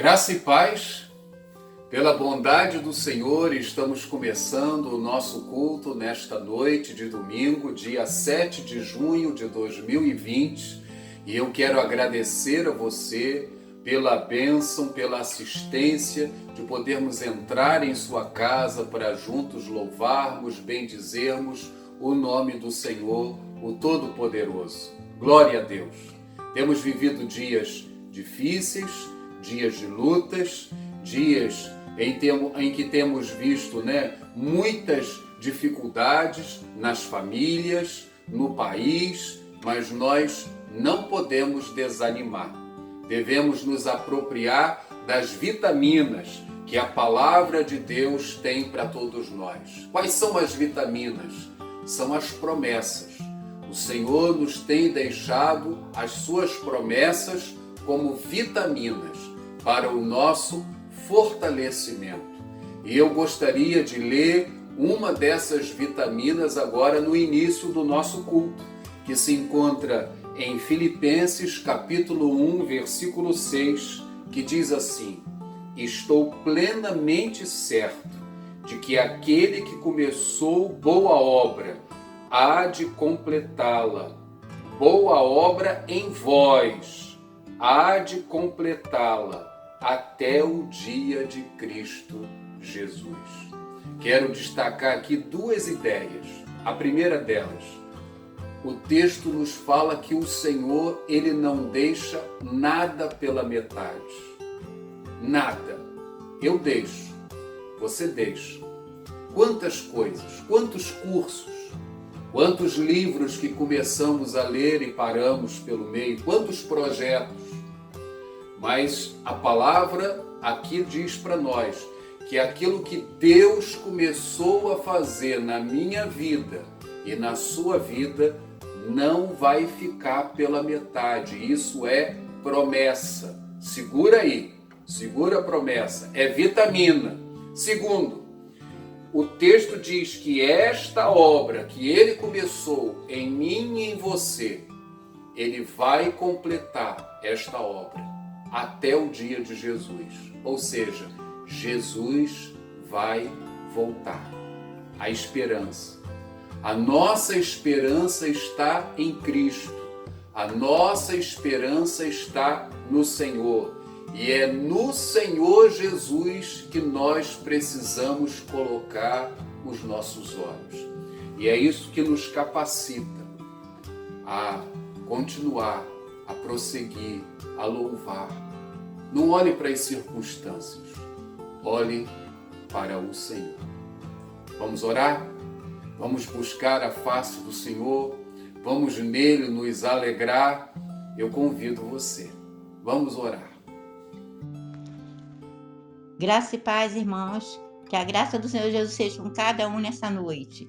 Graça e paz, pela bondade do Senhor, estamos começando o nosso culto nesta noite de domingo, dia 7 de junho de 2020, e eu quero agradecer a você pela bênção, pela assistência de podermos entrar em sua casa para juntos louvarmos, bendizermos o nome do Senhor, o Todo-Poderoso. Glória a Deus! Temos vivido dias difíceis, dias de lutas, dias em que temos visto muitas dificuldades nas famílias, no país, mas nós não podemos desanimar. Devemos nos apropriar das vitaminas que a palavra de Deus tem para todos nós. Quais são as vitaminas? São as promessas. O Senhor nos tem deixado as suas promessas como vitaminas para o nosso fortalecimento. E eu gostaria de ler uma dessas vitaminas agora no início do nosso culto, que se encontra em Filipenses capítulo 1, versículo 6, que diz assim: estou plenamente certo de que aquele que começou boa obra há de completá-la. Boa obra em vós, há de completá-la até o dia de Cristo Jesus. Quero destacar aqui duas ideias. A primeira delas, o texto nos fala que o Senhor, Ele não deixa nada pela metade. Nada. Eu deixo, você deixa. Quantas coisas, quantos cursos, quantos livros que começamos a ler e paramos pelo meio, quantos projetos. Mas a palavra aqui diz para nós que aquilo que Deus começou a fazer na minha vida e na sua vida não vai ficar pela metade. Isso é promessa. Segura aí, segura a promessa. É vitamina. Segundo, o texto diz que esta obra que Ele começou em mim e em você, Ele vai completar esta obra até o dia de Jesus. Ou seja, Jesus vai voltar. A esperança. A nossa esperança está em Cristo. A nossa esperança está no Senhor. E é no Senhor Jesus que nós precisamos colocar os nossos olhos. E é isso que nos capacita a continuar, a prosseguir, a louvar. Não olhe para as circunstâncias, olhe para o Senhor. Vamos orar? Vamos buscar a face do Senhor, vamos nele nos alegrar. Eu convido você. Vamos orar. Graça e paz, irmãos. Que a graça do Senhor Jesus seja com cada um nessa noite.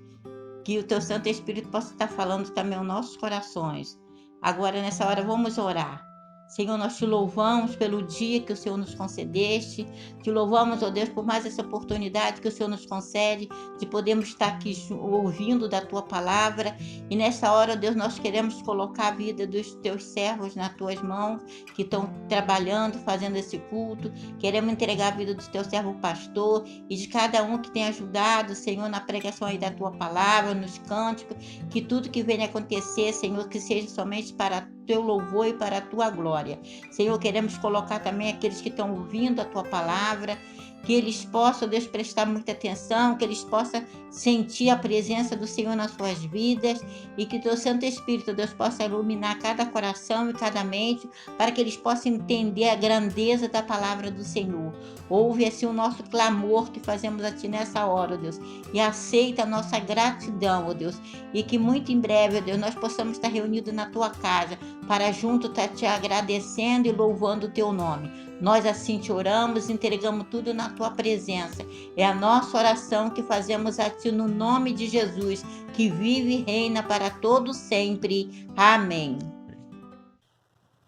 Que o teu Santo Espírito possa estar falando também aos nossos corações. Agora, nessa hora, vamos orar. Senhor, nós te louvamos pelo dia que o Senhor nos concedeste, te louvamos, ó Deus, por mais essa oportunidade que o Senhor nos concede de podermos estar aqui ouvindo da tua palavra, e nessa hora, ó Deus, nós queremos colocar a vida dos teus servos nas tuas mãos, que estão trabalhando, fazendo esse culto, queremos entregar a vida do teu servo pastor e de cada um que tem ajudado, Senhor, na pregação aí da tua palavra, nos cânticos, que tudo que venha acontecer, Senhor, que seja somente para teu louvor e para a tua glória. Senhor, queremos colocar também aqueles que estão ouvindo a tua palavra, que eles possam, Deus, prestar muita atenção, que eles possam sentir a presença do Senhor nas suas vidas e que teu Santo Espírito, Deus, possa iluminar cada coração e cada mente para que eles possam entender a grandeza da palavra do Senhor. Ouve assim o nosso clamor que fazemos a ti nessa hora, ó Deus, e aceita a nossa gratidão, ó Deus, e que muito em breve, ó Deus, nós possamos estar reunidos na tua casa para junto estar te agradecendo e louvando o teu nome. Nós assim te oramos, entregamos tudo na tua presença. É a nossa oração que fazemos a ti no nome de Jesus, que vive e reina para todo sempre. Amém.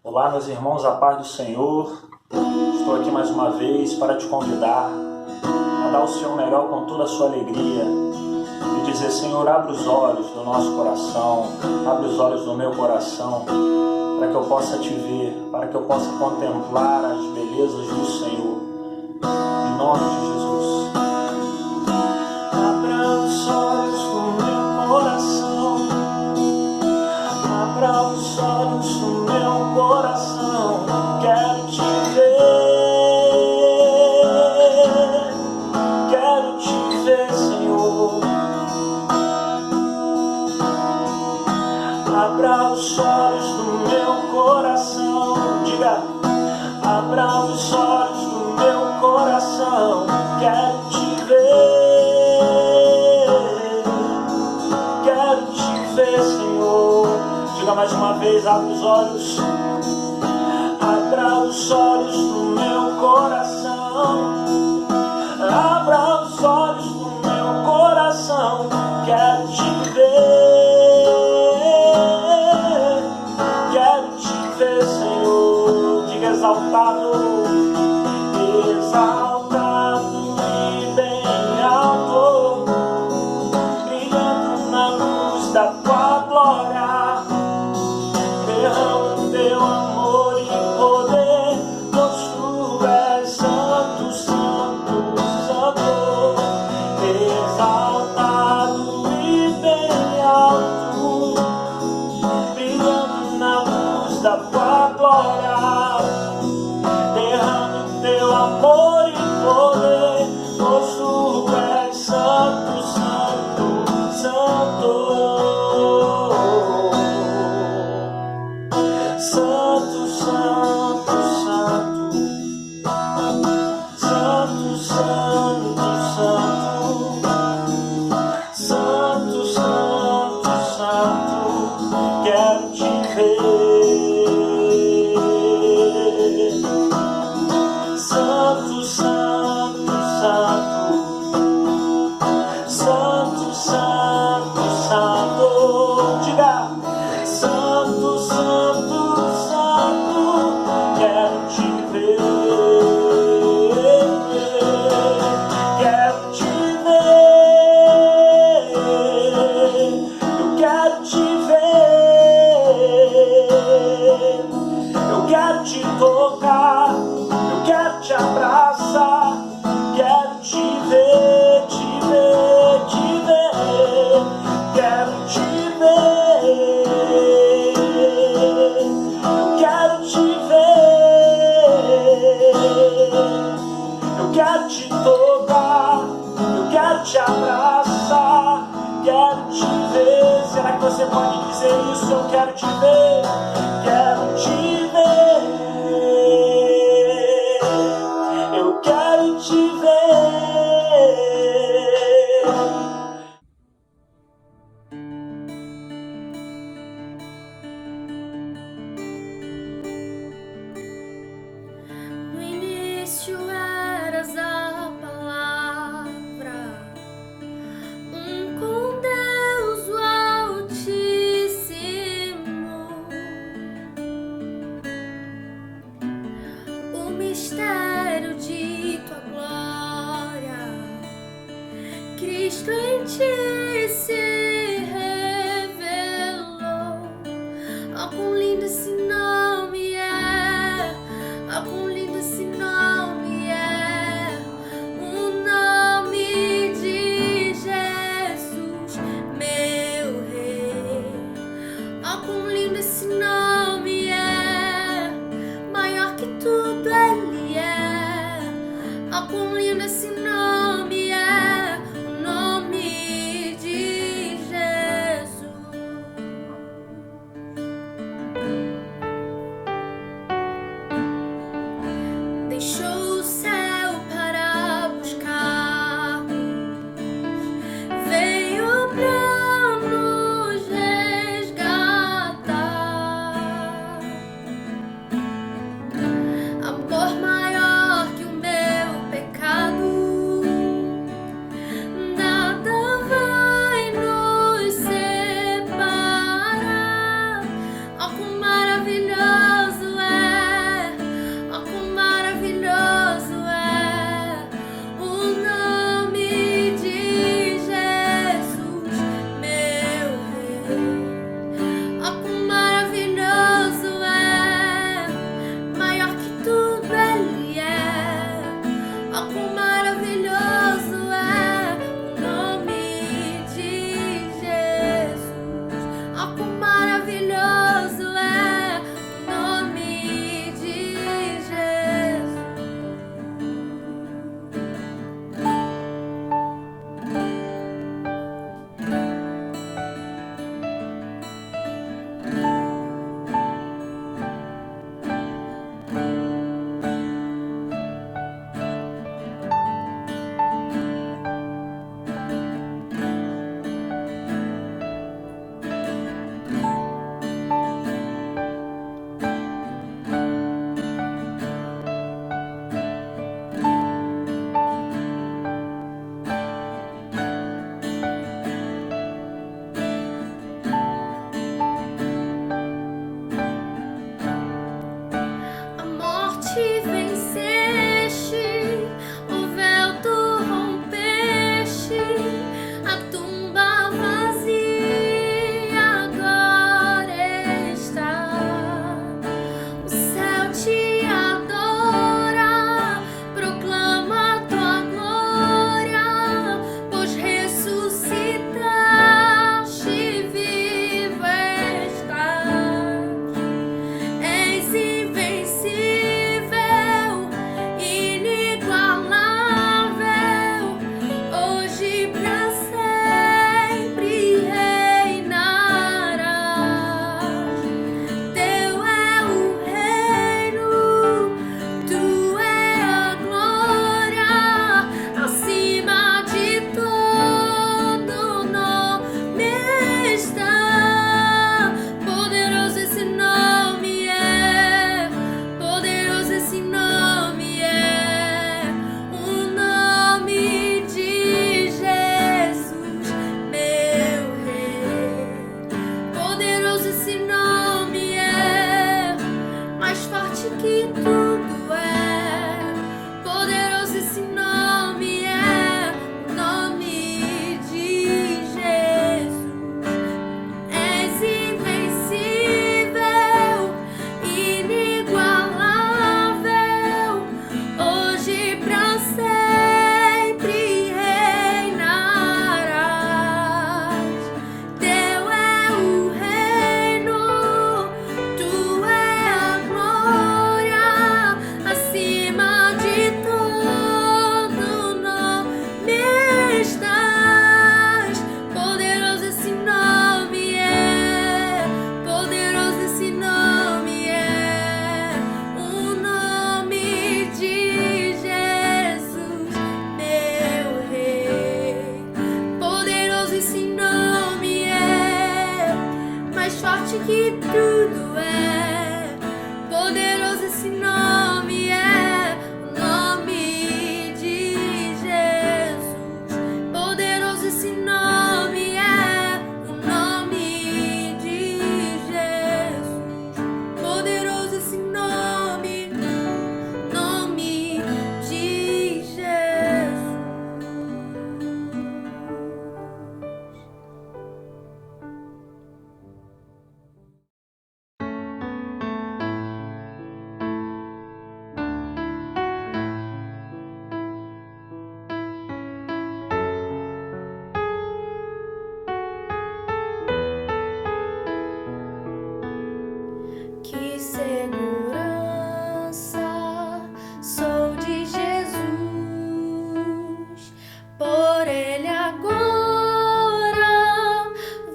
Olá, meus irmãos, a paz do Senhor. Estou aqui mais uma vez para te convidar a dar o seu melhor com toda a sua alegria e dizer: Senhor, abre os olhos do nosso coração, abre os olhos do meu coração, para que eu possa te ver, para que eu possa contemplar as belezas do Senhor. Em nome de Jesus. Abra os olhos do meu coração, abra os olhos do meu coração, quero te ver, Senhor. Abra os olhos do meu coração, diga, abra os olhos do meu coração, quero te ver, Senhor. Diga mais uma vez, abre os olhos, abra os olhos do meu coração, abra os olhos do meu coração, quero te ver, Senhor. Diga exaltado, exaltado e bem alto, brilhando na luz da tua glória, derrama teu amor e poder, pois tu és santo, santo, santo, exaltado e bem alto, brilhando na luz da tua glória, derrama teu amor e poder, pois tu és santo, santo, santo. Santo, santo, santo, santo, santo, santo, santo, santo, santo, quero te ver. Santo, santo, santo, santo, santo, santo, diga, santo, santo, santo, quero te ver, quero te ver, eu quero te ver, eu quero te tocar, eu quero te abraçar, quero te ver, te ver, te ver, quero te ver, eu quero te ver, eu quero te tocar, eu quero te abraçar, quero te ver. Será que você pode dizer isso? Eu quero te ver, quero te ver, eu quero te ver. No início eras a palavra, com Deus o Altíssimo. O mistério de tua glória, Cristo em ti se revelou. Oh, quão lindo esse nome é! Oh, quão lindo esse nome é! O nome de Jesus, meu Rei. Oh, quão lindo esse nome é! Maior que tudo Ele é. Oh, quão lindo esse nome é! O nome que tudo é poderoso, esse nome é o nome de Jesus. És invencível, inigualável, hoje pra sempre reinarás. Teu é o reino, tu é a glória, acima de todo nome estás. Poderoso esse nome é, poderoso esse nome é, o nome de Jesus, meu Rei. Poderoso esse nome é, mais forte que tudo é. Poderoso esse nome é, o nome de Jesus. Poderoso esse nome é, o nome de Jesus. Poderoso esse nome, nome de Jesus. Que segurança sou de Jesus, por Ele agora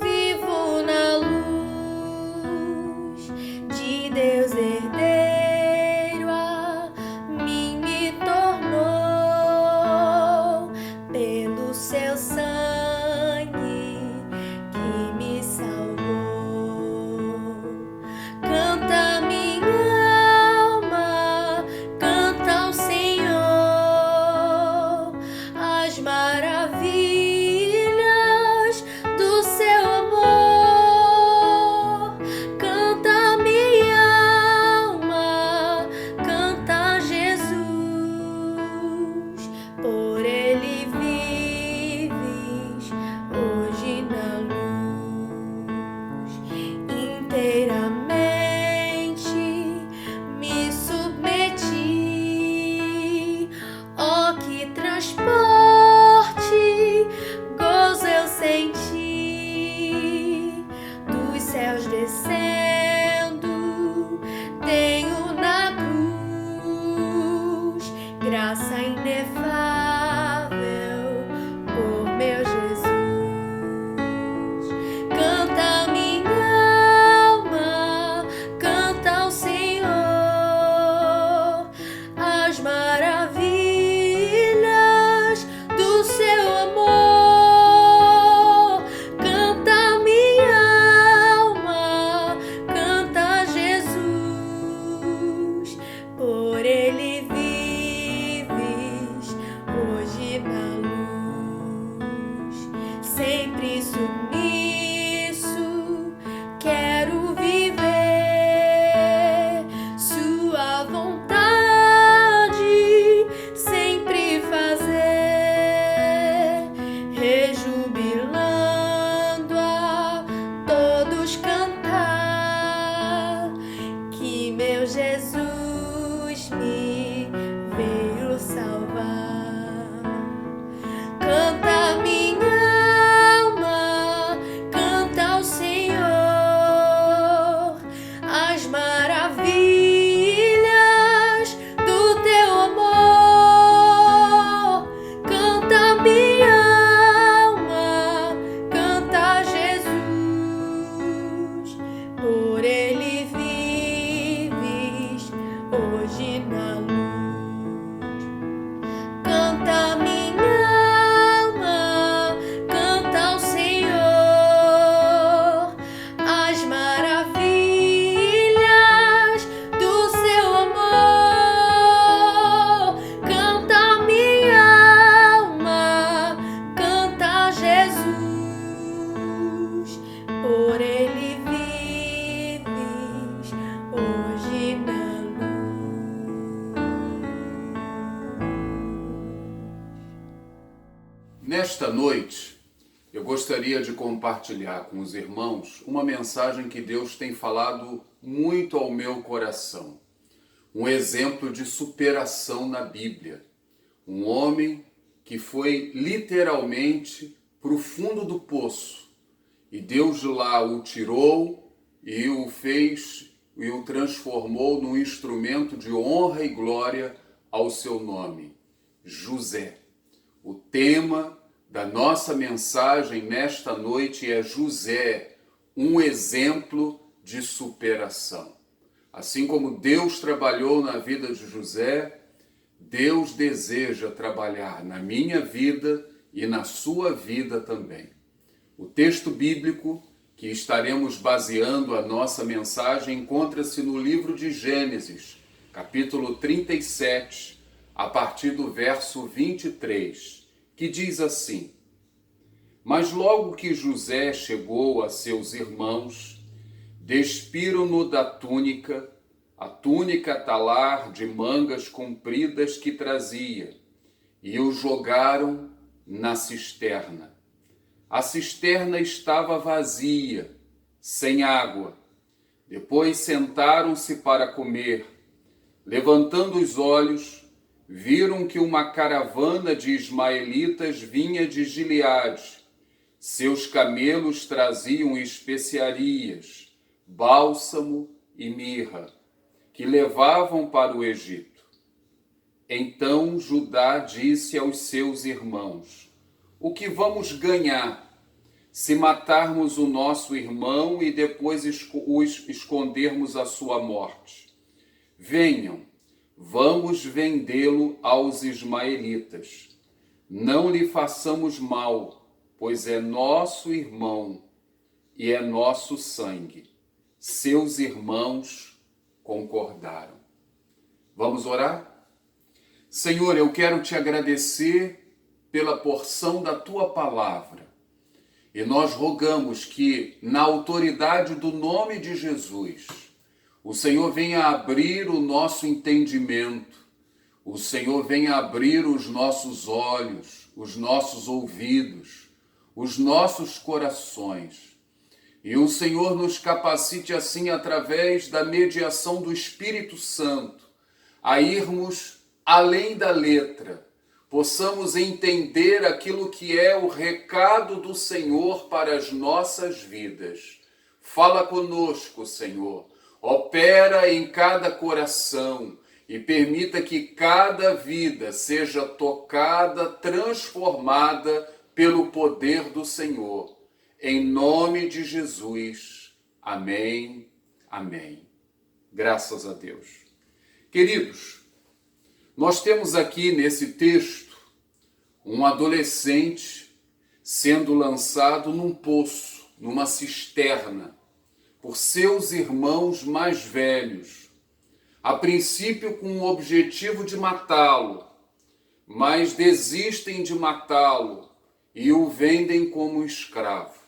vivo na luz de Deus herdeiro, a mim me tornou pelo seu sangue que me salvou. Canta minha alma, canta ao Senhor as maravilhas do seu amor. Canta minha alma, canta a Jesus, por Ele vives hoje na luz. Inteiramente me submeti, ó que transporte, gozo eu senti, dos céus descendo, tenho na cruz graça inefável por meu Jesus. Canta minha alma, canta ao Senhor as maravilhas do seu amor. Canta minha alma, canta a Jesus, por Ele vives hoje na luz. Sempre submisso, quero viver sua vontade, sempre fazer, rejubilando a todos cantar que meu Jesus me veio salvar. Canta minha alma, canta ao Senhor as maravilhas do teu amor. Canta minha alma, canta a Jesus, por Ele vives hoje na luz. Canta minha alma, canta ao Senhor as maravilhas do seu amor. Canta minha alma, canta a Jesus, por Ele vives hoje na luz. Nesta noite, eu gostaria de compartilhar com os irmãos uma mensagem que Deus tem falado muito ao meu coração. Um exemplo de superação na Bíblia. Um homem que foi literalmente para o fundo do poço. E Deus de lá o tirou e o fez e o transformou num instrumento de honra e glória ao seu nome, José. O tema da nossa mensagem nesta noite é José, um exemplo de superação. Assim como Deus trabalhou na vida de José, Deus deseja trabalhar na minha vida e na sua vida também. O texto bíblico que estaremos baseando a nossa mensagem encontra-se no livro de Gênesis, capítulo 37, a partir do verso 23, que diz assim: Mas logo que José chegou a seus irmãos, despiram-no da túnica, a túnica talar de mangas compridas que trazia, e o jogaram na cisterna. A cisterna estava vazia, sem água. Depois sentaram-se para comer. Levantando os olhos, viram que uma caravana de ismaelitas vinha de Gileade. Seus camelos traziam especiarias, bálsamo e mirra, que levavam para o Egito. Então Judá disse aos seus irmãos: O que vamos ganhar se matarmos o nosso irmão e depois escondermos a sua morte? Venham, vamos vendê-lo aos ismaelitas. Não lhe façamos mal, pois é nosso irmão e é nosso sangue. Seus irmãos concordaram. Vamos orar? Senhor, eu quero te agradecer pela porção da tua palavra. E nós rogamos que, na autoridade do nome de Jesus, o Senhor venha abrir o nosso entendimento, o Senhor venha abrir os nossos olhos, os nossos ouvidos, os nossos corações. E o Senhor nos capacite assim, através da mediação do Espírito Santo, a irmos além da letra, possamos entender aquilo que é o recado do Senhor para as nossas vidas. Fala conosco, Senhor. Opera em cada coração e permita que cada vida seja tocada, transformada pelo poder do Senhor. Em nome de Jesus. Amém. Amém. Graças a Deus. Queridos, nós temos aqui nesse texto um adolescente sendo lançado num poço, numa cisterna, por seus irmãos mais velhos, a princípio com o objetivo de matá-lo, mas desistem de matá-lo e o vendem como escravo.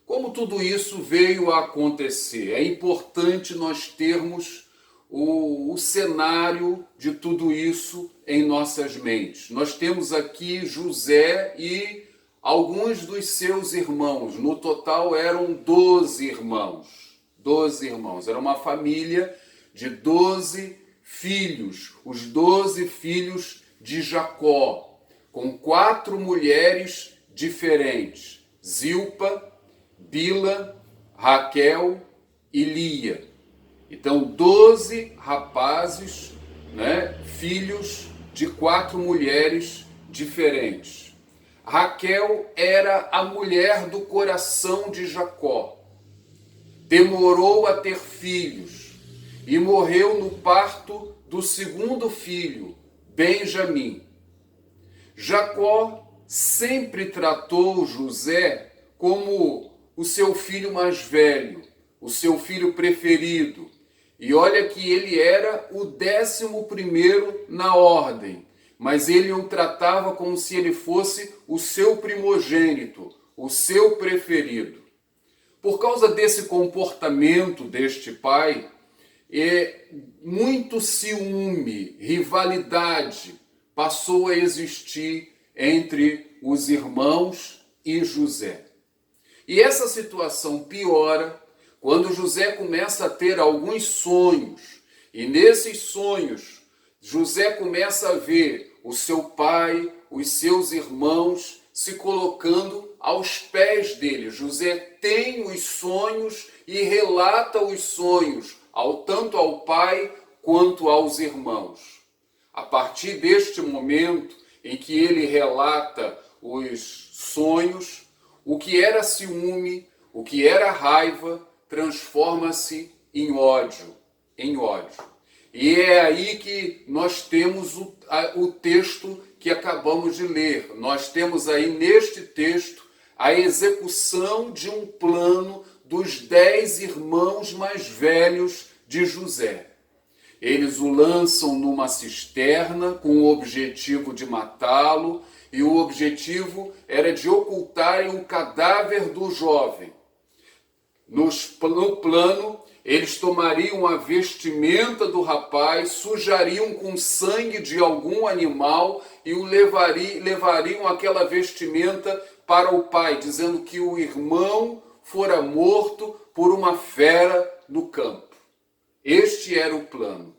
Como tudo isso veio a acontecer? É importante nós termos o cenário de tudo isso em nossas mentes. Nós temos aqui José e alguns dos seus irmãos. No total eram 12 irmãos. 12 irmãos. Era uma família de 12 filhos. Os 12 filhos de Jacó, com 4 mulheres diferentes: Zilpa, Bila, Raquel e Lia. Então, 12 rapazes, filhos de 4 mulheres diferentes. Raquel era a mulher do coração de Jacó. Demorou a ter filhos e morreu no parto do segundo filho, Benjamim. Jacó sempre tratou José como o seu filho mais velho, o seu filho preferido. E olha que ele era o 11º na ordem, mas ele o tratava como se ele fosse o seu primogênito, o seu preferido. Por causa desse comportamento deste pai, muito ciúme, rivalidade passou a existir entre os irmãos e José. E essa situação piora quando José começa a ter alguns sonhos. E nesses sonhos, José começa a ver o seu pai, os seus irmãos se colocando aos pés dele. José tem os sonhos e relata os sonhos, tanto ao pai quanto aos irmãos. A partir deste momento em que ele relata os sonhos, o que era ciúme, o que era raiva, transforma-se em ódio, E é aí que nós temos o texto que acabamos de ler. Nós temos aí neste texto a execução de um plano dos 10 irmãos mais velhos de José. Eles o lançam numa cisterna com o objetivo de matá-lo, e o objetivo era de ocultarem o cadáver do jovem. No plano, eles tomariam a vestimenta do rapaz, sujariam com sangue de algum animal e o levariam aquela vestimenta para o pai, dizendo que o irmão fora morto por uma fera no campo. Este era o plano.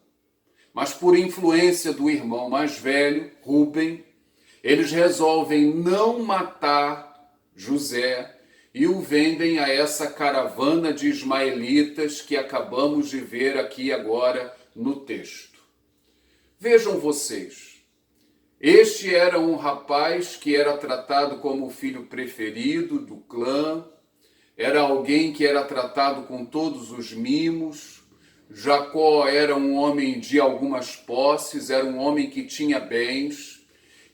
Mas por influência do irmão mais velho, Rúben, eles resolvem não matar José e o vendem a essa caravana de ismaelitas que acabamos de ver aqui agora no texto. Vejam vocês, este era um rapaz que era tratado como o filho preferido do clã, era alguém que era tratado com todos os mimos. Jacó era um homem de algumas posses, era um homem que tinha bens.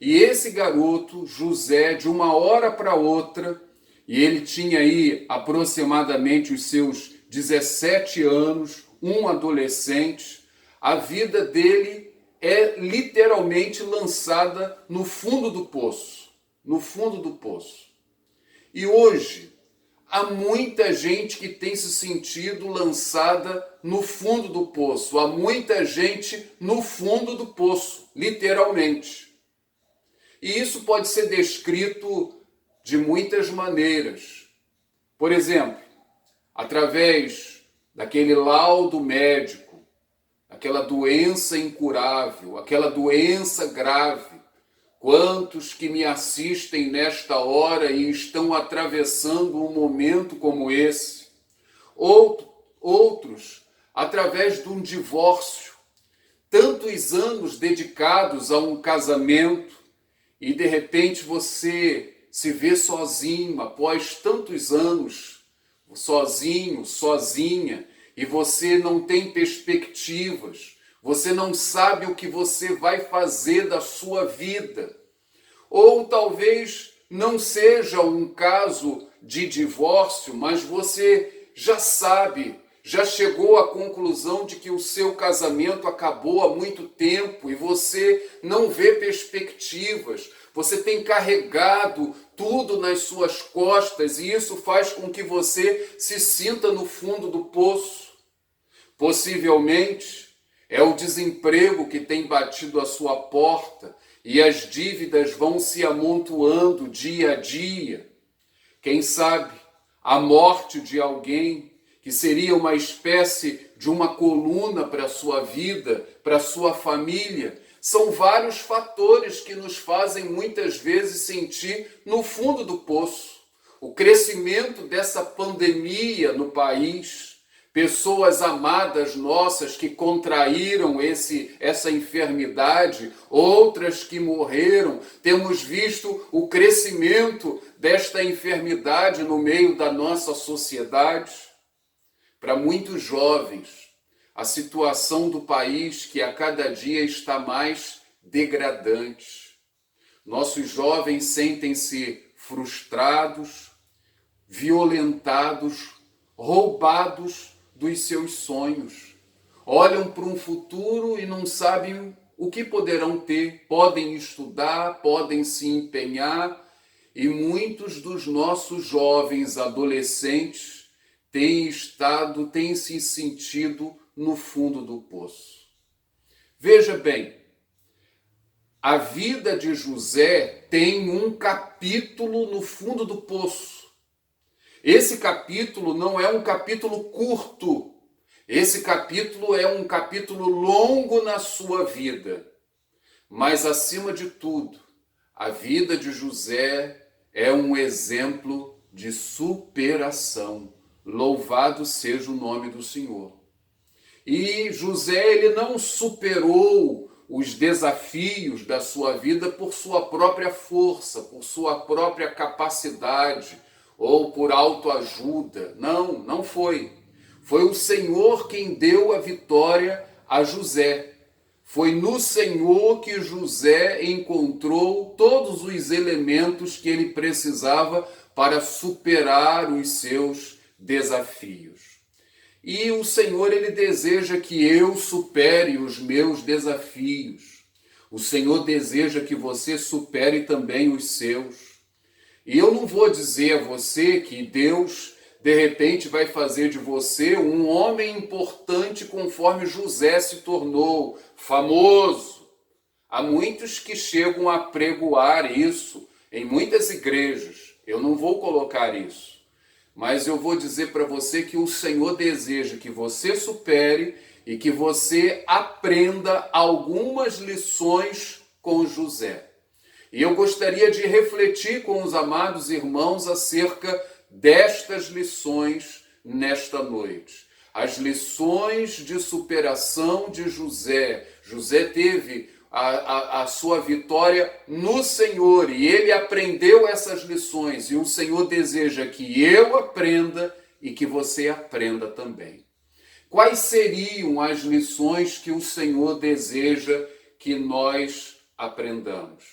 E esse garoto, José, de uma hora para outra, e ele tinha aí aproximadamente os seus 17 anos, um adolescente, a vida dele é literalmente lançada no fundo do poço. E hoje, há muita gente que tem se sentido lançada no fundo do poço. Há muita gente no fundo do poço, literalmente. E isso pode ser descrito de muitas maneiras. Por exemplo, através daquele laudo médico, aquela doença incurável, aquela doença grave. Quantos que me assistem nesta hora e estão atravessando um momento como esse? Outros, através de um divórcio. Tantos anos dedicados a um casamento e de repente você se vê sozinho após tantos anos, sozinho, sozinha, e você não tem perspectivas, você não sabe o que você vai fazer da sua vida. Ou talvez não seja um caso de divórcio, mas você já sabe, já chegou à conclusão de que o seu casamento acabou há muito tempo e você não vê perspectivas. Você tem carregado tudo nas suas costas e isso faz com que você se sinta no fundo do poço. Possivelmente é o desemprego que tem batido à sua porta e as dívidas vão se amontoando dia a dia. Quem sabe a morte de alguém que seria uma espécie de uma coluna para a sua vida, para a sua família. São vários fatores que nos fazem muitas vezes sentir no fundo do poço. O crescimento dessa pandemia no país, pessoas amadas nossas que contraíram essa enfermidade, outras que morreram. Temos visto o crescimento desta enfermidade no meio da nossa sociedade. Para muitos jovens, a situação do país que a cada dia está mais degradante. Nossos jovens sentem-se frustrados, violentados, roubados dos seus sonhos. Olham para um futuro e não sabem o que poderão ter. Podem estudar, podem se empenhar, e muitos dos nossos jovens adolescentes têm se sentido no fundo do poço. Veja bem, a vida de José tem um capítulo no fundo do poço. Esse capítulo não é um capítulo curto. Esse capítulo é um capítulo longo na sua vida. Mas, acima de tudo, a vida de José é um exemplo de superação. Louvado seja o nome do Senhor. E José, ele não superou os desafios da sua vida por sua própria força, por sua própria capacidade ou por autoajuda. Não, não foi. Foi o Senhor quem deu a vitória a José. Foi no Senhor que José encontrou todos os elementos que ele precisava para superar os seus desafios. E o Senhor, ele deseja que eu supere os meus desafios. O Senhor deseja que você supere também os seus. E eu não vou dizer a você que Deus, de repente, vai fazer de você um homem importante conforme José se tornou famoso. Há muitos que chegam a pregoar isso em muitas igrejas. Eu não vou colocar isso. Mas eu vou dizer para você que o Senhor deseja que você supere e que você aprenda algumas lições com José. E eu gostaria de refletir com os amados irmãos acerca destas lições nesta noite. As lições de superação de José. José teve a sua vitória no Senhor e ele aprendeu essas lições e o Senhor deseja que eu aprenda e que você aprenda também. Quais seriam as lições que o Senhor deseja que nós aprendamos?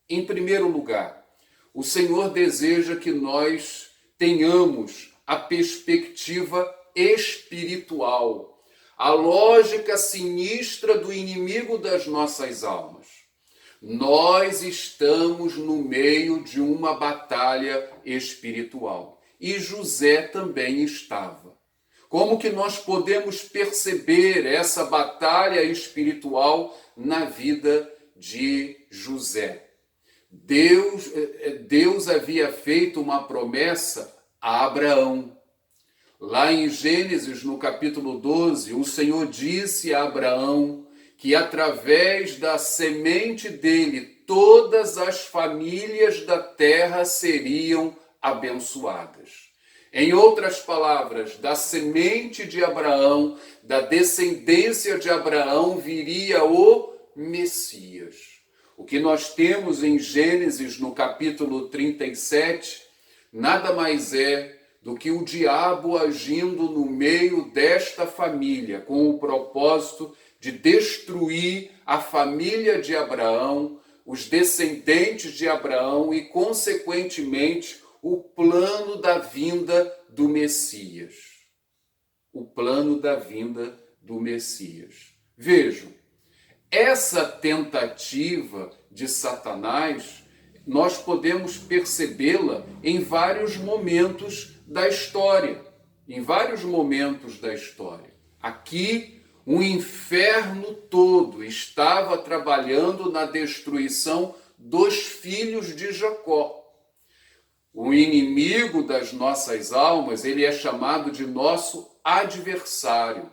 Em primeiro lugar, o Senhor deseja que nós tenhamos a perspectiva espiritual, a lógica sinistra do inimigo das nossas almas. Nós estamos no meio de uma batalha espiritual. E José também estava. Como que nós podemos perceber essa batalha espiritual na vida de José? Deus havia feito uma promessa a Abraão. Lá em Gênesis, no capítulo 12, o Senhor disse a Abraão que através da semente dele todas as famílias da terra seriam abençoadas. Em outras palavras, da semente de Abraão, da descendência de Abraão, viria o Messias. O que nós temos em Gênesis, no capítulo 37, nada mais é do que o diabo agindo no meio desta família, com o propósito de destruir a família de Abraão, os descendentes de Abraão e, consequentemente, o plano da vinda do Messias. O plano da vinda do Messias. Vejam, essa tentativa de Satanás, nós podemos percebê-la em vários momentos da história. Em vários momentos da história. Aqui, o inferno todo estava trabalhando na destruição dos filhos de Jacó. O inimigo das nossas almas, ele é chamado de nosso adversário.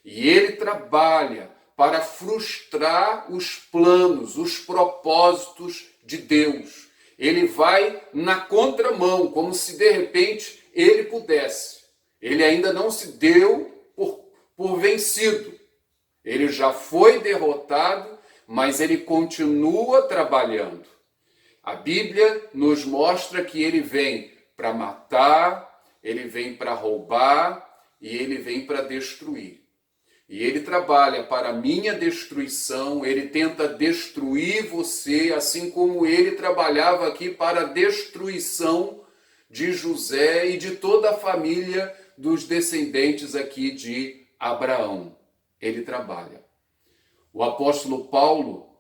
E ele trabalha para frustrar os planos, os propósitos de Deus. Ele vai na contramão, como se de repente ele pudesse. Ele ainda não se deu por vencido. Ele já foi derrotado, mas ele continua trabalhando. A Bíblia nos mostra que ele vem para matar, ele vem para roubar e ele vem para destruir. E ele trabalha para a minha destruição, ele tenta destruir você, assim como ele trabalhava aqui para a destruição de José e de toda a família dos descendentes aqui de Abraão. Ele trabalha. O apóstolo Paulo,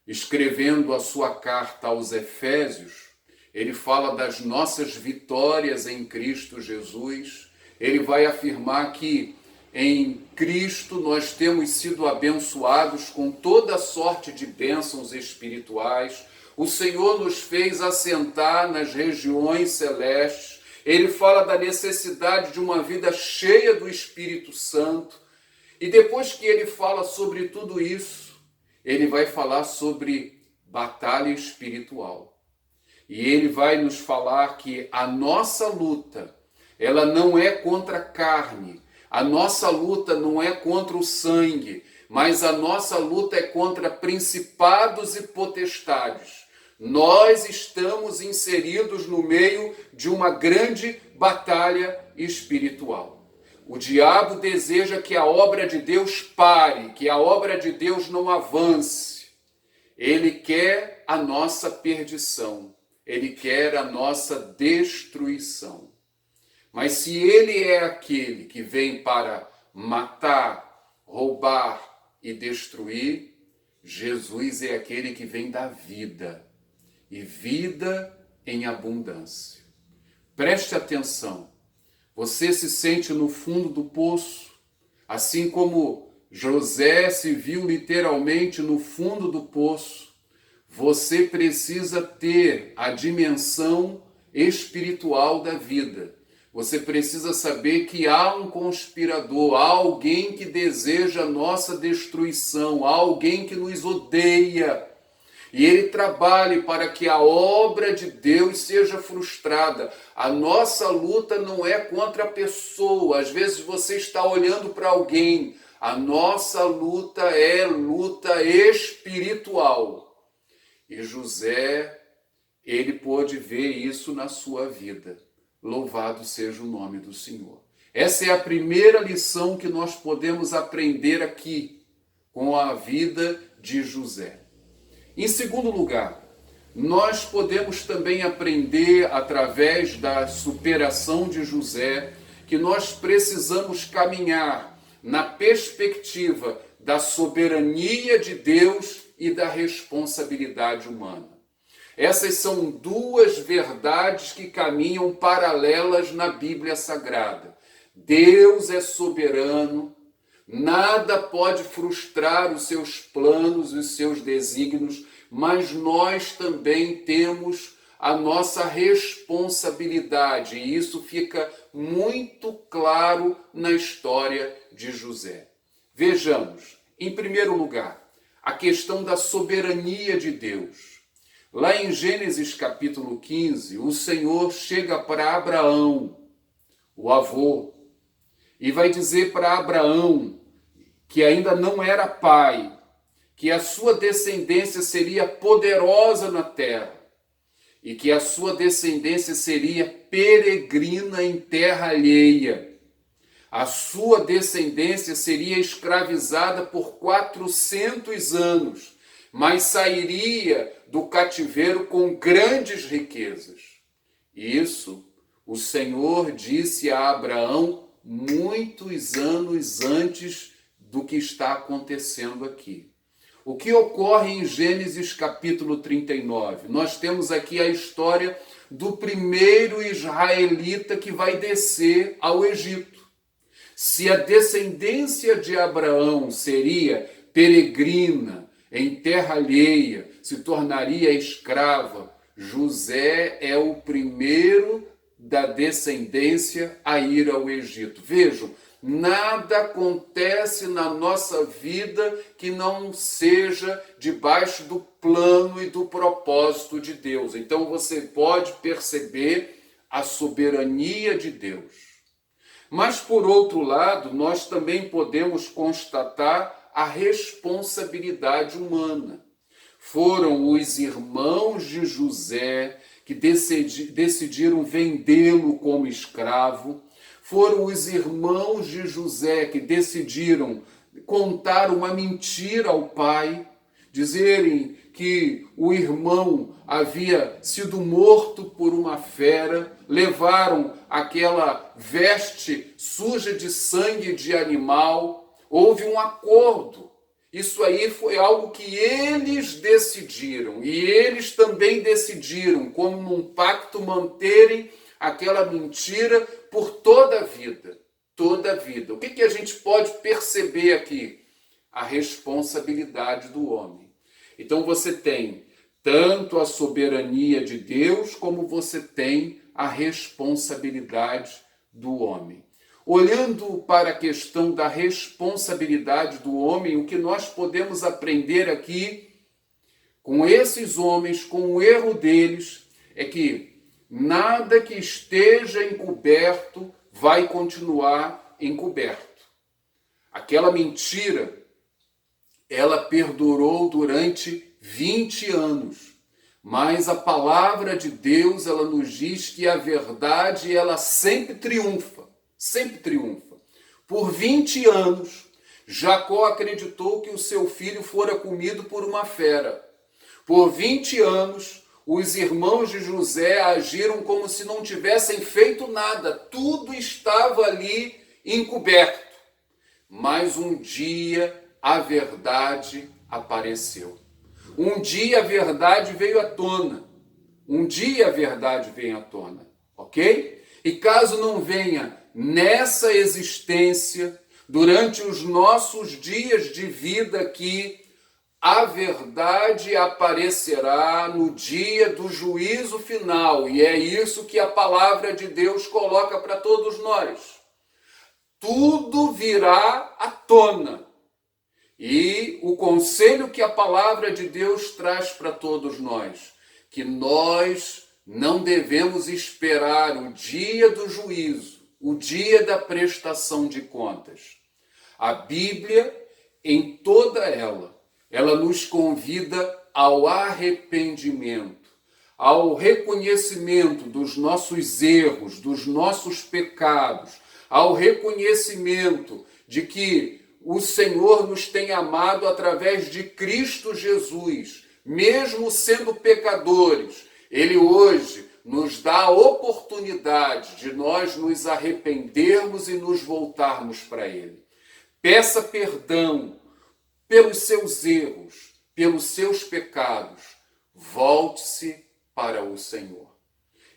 escrevendo a sua carta aos Efésios, ele fala das nossas vitórias em Cristo Jesus. Ele vai afirmar que em Cristo nós temos sido abençoados com toda sorte de bênçãos espirituais. O Senhor nos fez assentar nas regiões celestes. Ele fala da necessidade de uma vida cheia do Espírito Santo. E depois que ele fala sobre tudo isso, ele vai falar sobre batalha espiritual. E ele vai nos falar que a nossa luta, ela não é contra a carne, a nossa luta não é contra o sangue, mas a nossa luta é contra principados e potestades. Nós estamos inseridos no meio de uma grande batalha espiritual. O diabo deseja que a obra de Deus pare, que a obra de Deus não avance. Ele quer a nossa perdição, ele quer a nossa destruição. Mas se ele é aquele que vem para matar, roubar e destruir, Jesus é aquele que vem dar vida, e vida em abundância. Preste atenção. Você se sente no fundo do poço, assim como José se viu literalmente no fundo do poço. Você precisa ter a dimensão espiritual da vida. Você precisa saber que há um conspirador, há alguém que deseja a nossa destruição, há alguém que nos odeia. E ele trabalhe para que a obra de Deus seja frustrada. A nossa luta não é contra a pessoa. Às vezes você está olhando para alguém. A nossa luta é luta espiritual. E José, ele pôde ver isso na sua vida. Louvado seja o nome do Senhor. Essa é a primeira lição que nós podemos aprender aqui com a vida de José. Em segundo lugar, nós podemos também aprender através da superação de José que nós precisamos caminhar na perspectiva da soberania de Deus e da responsabilidade humana. Essas são duas verdades que caminham paralelas na Bíblia Sagrada. Deus é soberano. Nada pode frustrar os seus planos e os seus desígnios, mas nós também temos a nossa responsabilidade, e isso fica muito claro na história de José. Vejamos, em primeiro lugar, a questão da soberania de Deus. Lá em Gênesis capítulo 15, o Senhor chega para Abraão, o avô, e vai dizer para Abraão, que ainda não era pai, que a sua descendência seria poderosa na terra e que a sua descendência seria peregrina em terra alheia. A sua descendência seria escravizada por 400 anos, mas sairia do cativeiro com grandes riquezas. Isso o Senhor disse a Abraão muitos anos antes do que está acontecendo aqui. O que ocorre em Gênesis capítulo 39? Nós temos aqui a história do primeiro israelita que vai descer ao Egito. Se a descendência de Abraão seria peregrina em terra alheia, se tornaria escrava, José é o primeiro da descendência a ir ao Egito. Vejam, nada acontece na nossa vida que não seja debaixo do plano e do propósito de Deus. Então você pode perceber a soberania de Deus. Mas, por outro lado, nós também podemos constatar a responsabilidade humana. Foram os irmãos de José que decidiram vendê-lo como escravo. Foram os irmãos de José que decidiram contar uma mentira ao pai, dizerem que o irmão havia sido morto por uma fera, levaram aquela veste suja de sangue de animal, houve um acordo. Isso aí foi algo que eles decidiram, e eles também decidiram, como num pacto, manterem aquela mentira por toda a vida. toda a vida. O que a gente pode perceber aqui? A responsabilidade do homem. Então você tem tanto a soberania de Deus, como você tem a responsabilidade do homem. Olhando para a questão da responsabilidade do homem, o que nós podemos aprender aqui com esses homens, com o erro deles, é que nada que esteja encoberto vai continuar encoberto. Aquela mentira, ela perdurou durante 20 anos. Mas a palavra de Deus, ela nos diz que a verdade, ela sempre triunfa. Sempre triunfa. Por 20 anos, Jacó acreditou que o seu filho fora comido por uma fera. Por 20 anos, os irmãos de José agiram como se não tivessem feito nada. Tudo estava ali encoberto. Mas um dia a verdade apareceu. Um dia a verdade veio à tona. Um dia a verdade veio à tona. Ok? E caso não venha nessa existência, durante os nossos dias de vida aqui, a verdade aparecerá no dia do juízo final. E é isso que a palavra de Deus coloca para todos nós. Tudo virá à tona. E o conselho que a palavra de Deus traz para todos nós, que nós não devemos esperar o dia do juízo, o dia da prestação de contas. A Bíblia, em toda ela nos convida ao arrependimento, ao reconhecimento dos nossos erros, dos nossos pecados, ao reconhecimento de que o Senhor nos tem amado através de Cristo Jesus, mesmo sendo pecadores. Ele hoje nos dá a oportunidade de nós nos arrependermos e nos voltarmos para Ele. Peça perdão pelos seus erros, pelos seus pecados. Volte-se para o Senhor.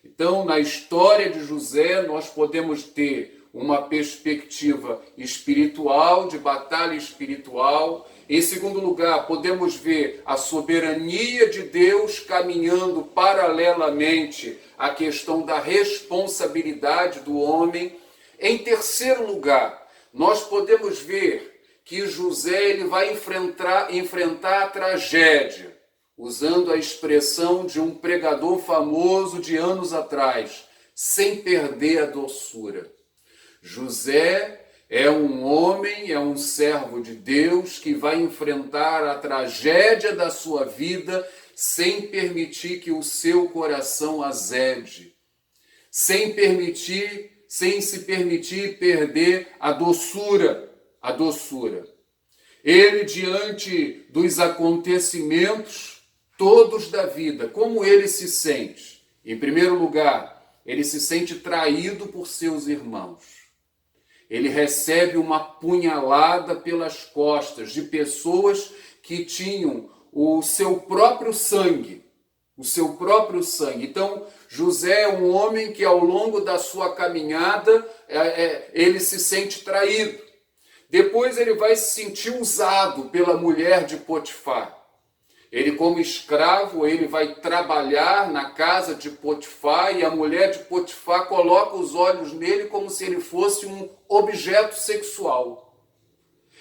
Então, na história de José, nós podemos ter uma perspectiva espiritual, de batalha espiritual. Em segundo lugar, podemos ver a soberania de Deus caminhando paralelamente à questão da responsabilidade do homem. Em terceiro lugar, nós podemos ver que José ele vai enfrentar a tragédia, usando a expressão de um pregador famoso de anos atrás, sem perder a doçura. José é um homem, é um servo de Deus que vai enfrentar a tragédia da sua vida sem permitir que o seu coração azede, sem se permitir perder a doçura. Ele, diante dos acontecimentos todos da vida, como ele se sente? Em primeiro lugar, ele se sente traído por seus irmãos. Ele recebe uma punhalada pelas costas de pessoas que tinham o seu próprio sangue. Então, José é um homem que ao longo da sua caminhada, ele se sente traído. Depois ele vai se sentir usado pela mulher de Potifar. Ele, como escravo, ele vai trabalhar na casa de Potifar e a mulher de Potifar coloca os olhos nele como se ele fosse um objeto sexual.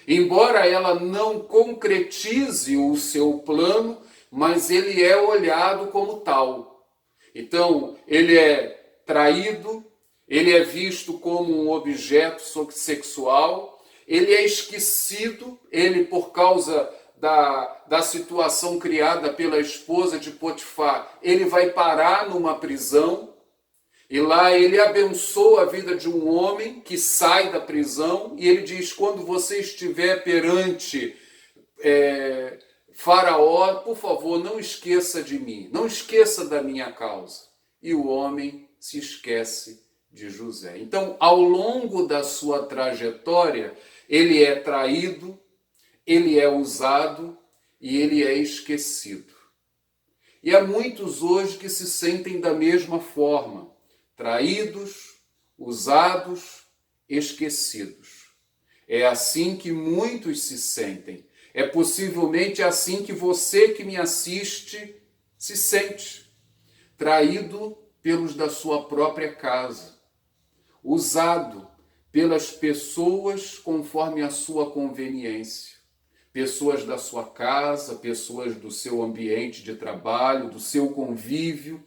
Embora ela não concretize o seu plano, mas ele é olhado como tal. Então, ele é traído, ele é visto como um objeto sexual, ele é esquecido, ele por causa da situação criada pela esposa de Potifar, ele vai parar numa prisão, e lá ele abençoa a vida de um homem que sai da prisão, e ele diz, quando você estiver perante Faraó, por favor, não esqueça de mim, não esqueça da minha causa. E o homem se esquece de José. Então, ao longo da sua trajetória, ele é traído, ele é usado e ele é esquecido. E há muitos hoje que se sentem da mesma forma, traídos, usados esquecidos. É assim que muitos se sentem. É possivelmente assim que você que me assiste se sente. Traído pelos da sua própria casa. Usado pelas pessoas conforme a sua conveniência. Pessoas da sua casa, pessoas do seu ambiente de trabalho, do seu convívio.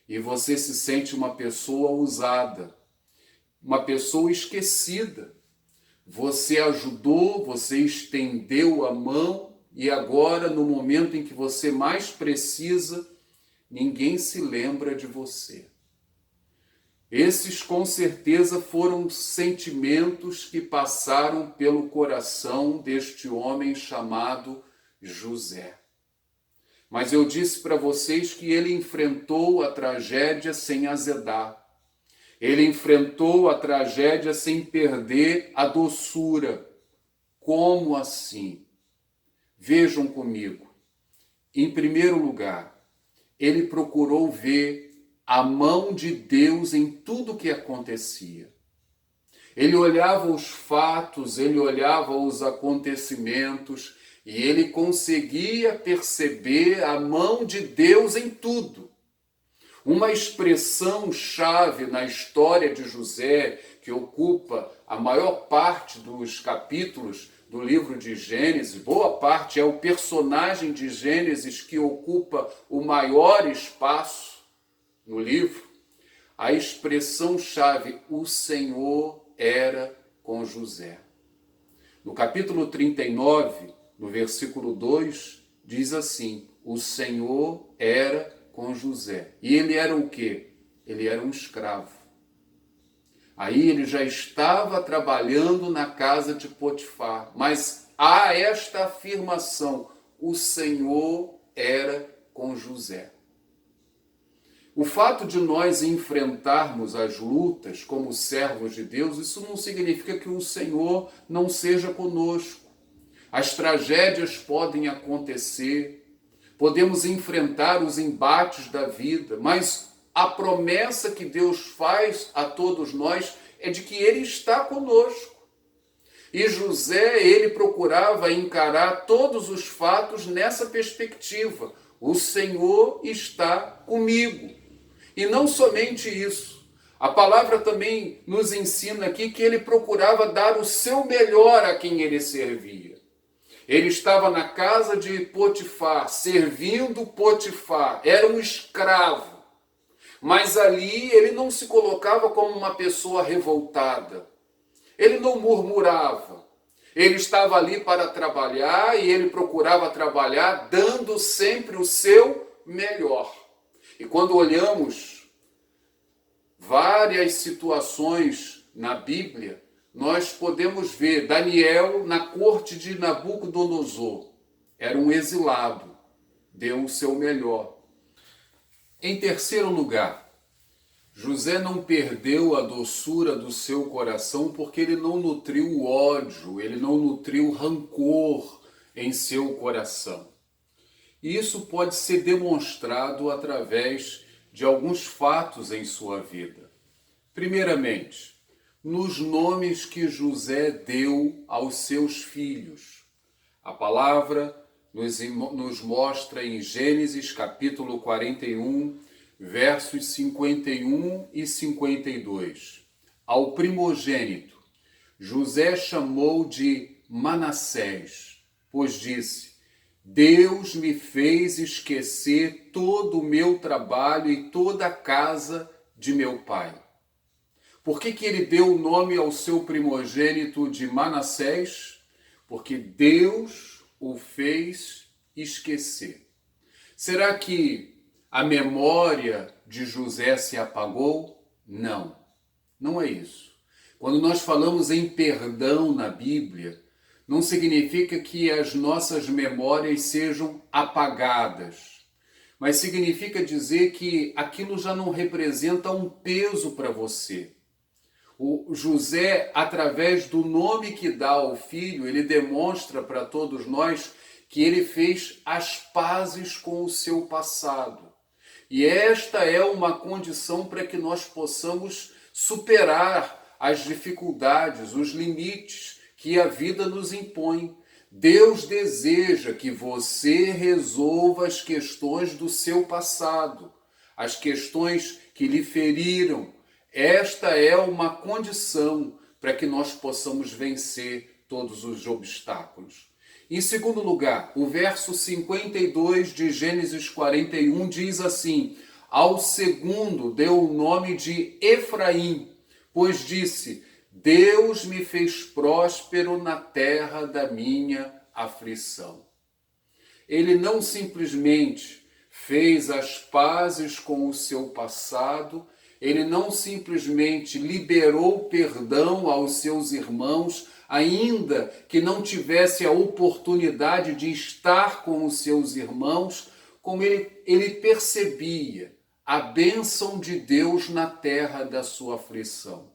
E você se sente uma pessoa usada, uma pessoa esquecida. Você ajudou, você estendeu a mão e agora, no momento em que você mais precisa, ninguém se lembra de você. Esses, com certeza, foram sentimentos que passaram pelo coração deste homem chamado José. Mas eu disse para vocês que ele enfrentou a tragédia sem azedar. Ele enfrentou a tragédia sem perder a doçura. Como assim? Vejam comigo. Em primeiro lugar, ele procurou ver a mão de Deus em tudo o que acontecia. Ele olhava os fatos, ele olhava os acontecimentos e ele conseguia perceber a mão de Deus em tudo. Uma expressão-chave na história de José, que ocupa a maior parte dos capítulos do livro de Gênesis, boa parte é o personagem de Gênesis que ocupa o maior espaço no livro. A expressão-chave, o Senhor era com José. No capítulo 39, no versículo 2, diz assim: o Senhor era com José. E ele era o quê? Ele era um escravo. Aí ele já estava trabalhando na casa de Potifar. Mas há esta afirmação: o Senhor era com José. O fato de nós enfrentarmos as lutas como servos de Deus, isso não significa que o Senhor não seja conosco. As tragédias podem acontecer, podemos enfrentar os embates da vida, mas a promessa que Deus faz a todos nós é de que Ele está conosco. E José, ele procurava encarar todos os fatos nessa perspectiva. O Senhor está comigo. E não somente isso. A palavra também nos ensina aqui que ele procurava dar o seu melhor a quem ele servia. Ele estava na casa de Potifar, servindo Potifar, era um escravo. Mas ali ele não se colocava como uma pessoa revoltada. Ele não murmurava. Ele estava ali para trabalhar e ele procurava trabalhar dando sempre o seu melhor. E quando olhamos várias situações na Bíblia, nós podemos ver Daniel na corte de Nabucodonosor. Era um exilado, deu o seu melhor. Em terceiro lugar, José não perdeu a doçura do seu coração porque ele não nutriu ódio, ele não nutriu rancor em seu coração. E isso pode ser demonstrado através de alguns fatos em sua vida. Primeiramente, nos nomes que José deu aos seus filhos. A palavra nos mostra em Gênesis capítulo 41, versos 51 e 52. Ao primogênito, José chamou de Manassés, pois disse: Deus me fez esquecer todo o meu trabalho e toda a casa de meu pai. Por que ele deu o nome ao seu primogênito de Manassés? Porque Deus o fez esquecer. Será que a memória de José se apagou? Não, não é isso. Quando nós falamos em perdão na Bíblia, não significa que as nossas memórias sejam apagadas, mas significa dizer que aquilo já não representa um peso para você. O José, através do nome que dá ao filho, ele demonstra para todos nós que ele fez as pazes com o seu passado. E esta é uma condição para que nós possamos superar as dificuldades, os limites que a vida nos impõe. Deus deseja que você resolva as questões do seu passado, as questões que lhe feriram. Esta é uma condição para que nós possamos vencer todos os obstáculos. Em segundo lugar, o verso 52 de Gênesis 41 diz assim: ao segundo deu o nome de Efraim, pois disse: Deus me fez próspero na terra da minha aflição. Ele não simplesmente fez as pazes com o seu passado, ele não simplesmente liberou perdão aos seus irmãos, ainda que não tivesse a oportunidade de estar com os seus irmãos, como ele percebia a bênção de Deus na terra da sua aflição.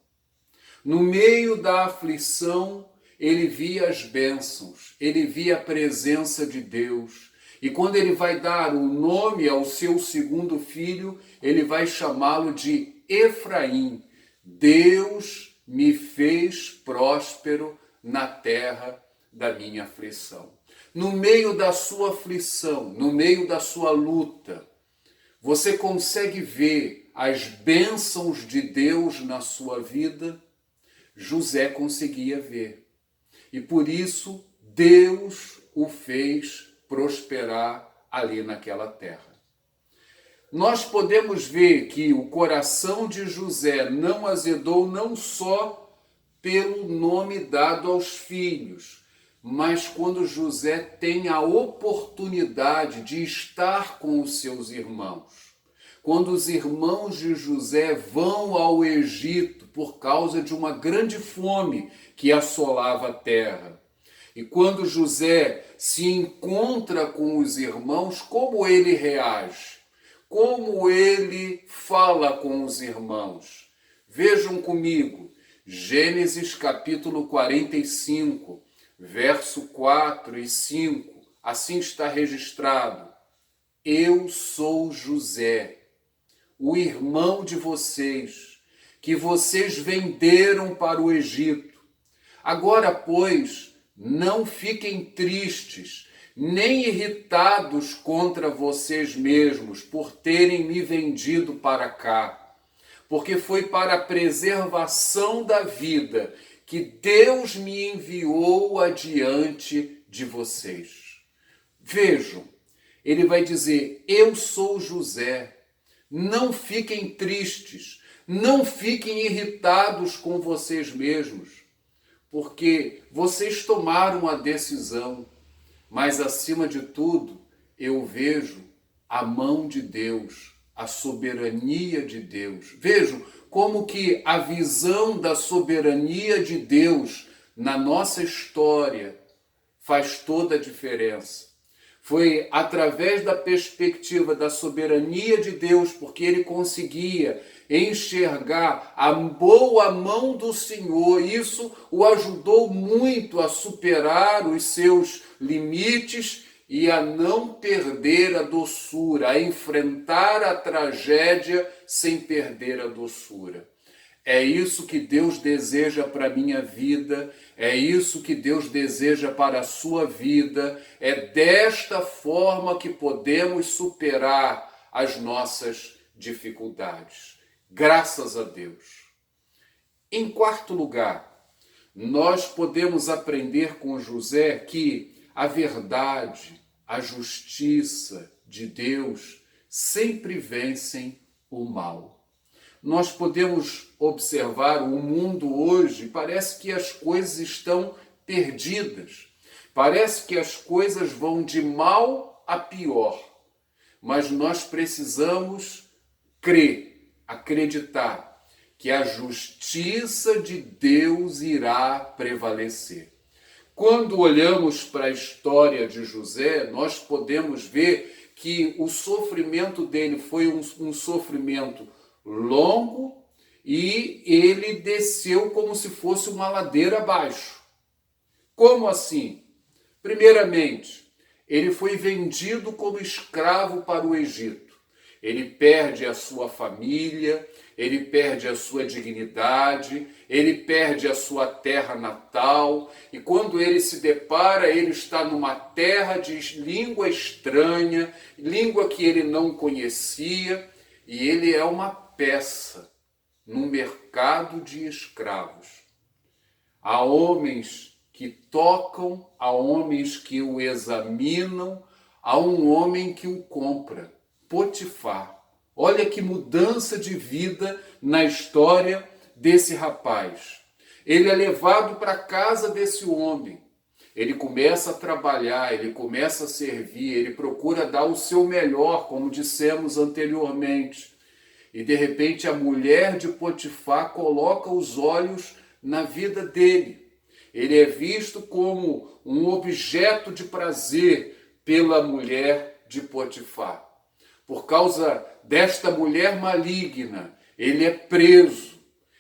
No meio da aflição, ele via as bênçãos, ele via a presença de Deus. E quando ele vai dar o nome ao seu segundo filho, ele vai chamá-lo de Efraim. Deus me fez próspero na terra da minha aflição. No meio da sua aflição, no meio da sua luta, você consegue ver as bênçãos de Deus na sua vida? José conseguia ver. E por isso Deus o fez prosperar ali naquela terra. Nós podemos ver que o coração de José não azedou não só pelo nome dado aos filhos, mas quando José tem a oportunidade de estar com os seus irmãos. Quando os irmãos de José vão ao Egito por causa de uma grande fome que assolava a terra. E quando José se encontra com os irmãos, como ele reage? Como ele fala com os irmãos? Vejam comigo, Gênesis capítulo 45, verso 4 e 5, assim está registrado: eu sou José, o irmão de vocês, que vocês venderam para o Egito. Agora, pois, não fiquem tristes, nem irritados contra vocês mesmos por terem me vendido para cá, porque foi para a preservação da vida que Deus me enviou adiante de vocês. Vejam, ele vai dizer: eu sou José. Não fiquem tristes, não fiquem irritados com vocês mesmos, porque vocês tomaram a decisão, mas acima de tudo eu vejo a mão de Deus, a soberania de Deus. Vejam como que a visão da soberania de Deus na nossa história faz toda a diferença. Foi através da perspectiva da soberania de Deus, porque ele conseguia enxergar a boa mão do Senhor. Isso o ajudou muito a superar os seus limites e a não perder a doçura, a enfrentar a tragédia sem perder a doçura. É isso que Deus deseja para a minha vida, é isso que Deus deseja para a sua vida, é desta forma que podemos superar as nossas dificuldades. Graças a Deus. Em quarto lugar, nós podemos aprender com José que a verdade, a justiça de Deus sempre vencem o mal. Nós podemos observar o mundo hoje, parece que as coisas estão perdidas. Parece que as coisas vão de mal a pior. Mas nós precisamos crer, acreditar que a justiça de Deus irá prevalecer. Quando olhamos para a história de José, nós podemos ver que o sofrimento dele foi um sofrimento longo e ele desceu como se fosse uma ladeira abaixo. Como assim? Primeiramente, ele foi vendido como escravo para o Egito. ele perde a sua família, ele perde a sua dignidade, ele perde a sua terra natal, e quando ele se depara, ele está numa terra de língua estranha, língua que ele não conhecia, e ele é uma peça num mercado de escravos. Há homens que tocam, há homens que o examinam, há um homem que o compra, Potifar. Olha que mudança de vida na história desse rapaz. Ele é levado para a casa desse homem. Ele começa a trabalhar, ele começa a servir, ele procura dar o seu melhor, como dissemos anteriormente. E de repente a mulher de Potifar coloca os olhos na vida dele. Ele é visto como um objeto de prazer pela mulher de Potifar. Por causa desta mulher maligna, ele é preso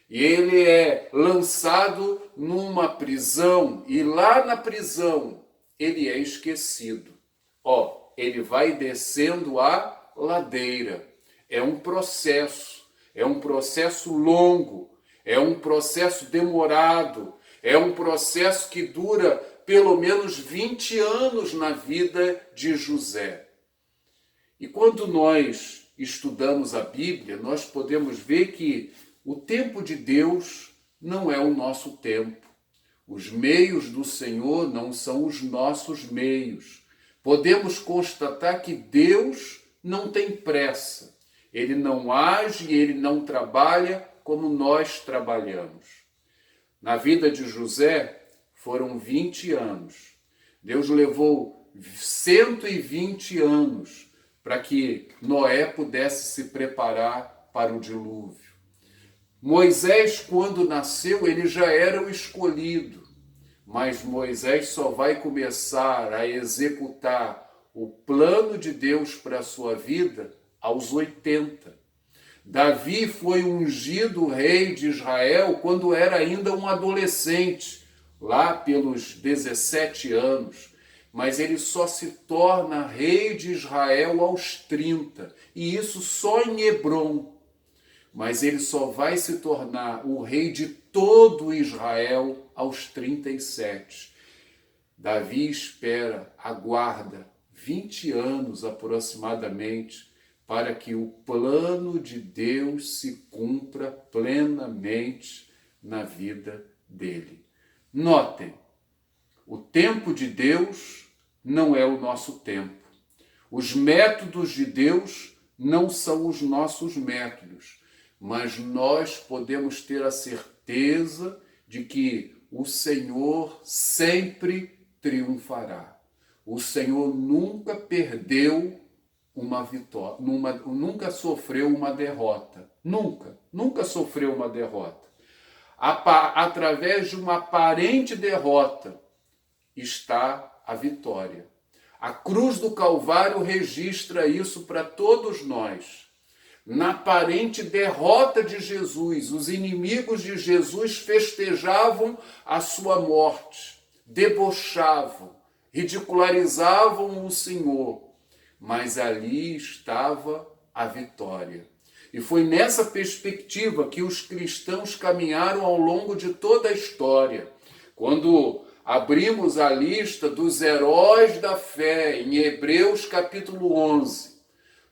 e ele é lançado numa prisão, e lá na prisão ele é esquecido. Ele vai descendo a ladeira. É um processo longo, é um processo demorado, é um processo que dura pelo menos 20 anos na vida de José. E quando nós estudamos a Bíblia, nós podemos ver que o tempo de Deus não é o nosso tempo. Os meios do Senhor não são os nossos meios. Podemos constatar que Deus não tem pressa. Ele não age e ele não trabalha como nós trabalhamos. Na vida de José foram 20 anos. Deus levou 120 anos para que Noé pudesse se preparar para o dilúvio. Moisés, quando nasceu, ele já era o escolhido, mas Moisés só vai começar a executar o plano de Deus para a sua vida aos 80. Davi foi ungido rei de Israel quando era ainda um adolescente, lá pelos 17 anos. Mas ele só se torna rei de Israel aos 30, e isso só em Hebrom. Mas ele só vai se tornar o rei de todo Israel aos 37. Davi aguarda 20 anos aproximadamente, para que o plano de Deus se cumpra plenamente na vida dele. Notem, o tempo de Deus não é o nosso tempo. Os métodos de Deus não são os nossos métodos, mas nós podemos ter a certeza de que o Senhor sempre triunfará. O Senhor nunca perdeu uma vitória, nunca sofreu uma derrota. Nunca sofreu uma derrota. Através de uma aparente derrota está a vitória. A cruz do Calvário registra isso para todos nós. Na aparente derrota de Jesus, os inimigos de Jesus festejavam a sua morte, debochavam, ridicularizavam o Senhor, mas ali estava a vitória. E foi nessa perspectiva que os cristãos caminharam ao longo de toda a história. Quando abrimos a lista dos heróis da fé em Hebreus capítulo 11,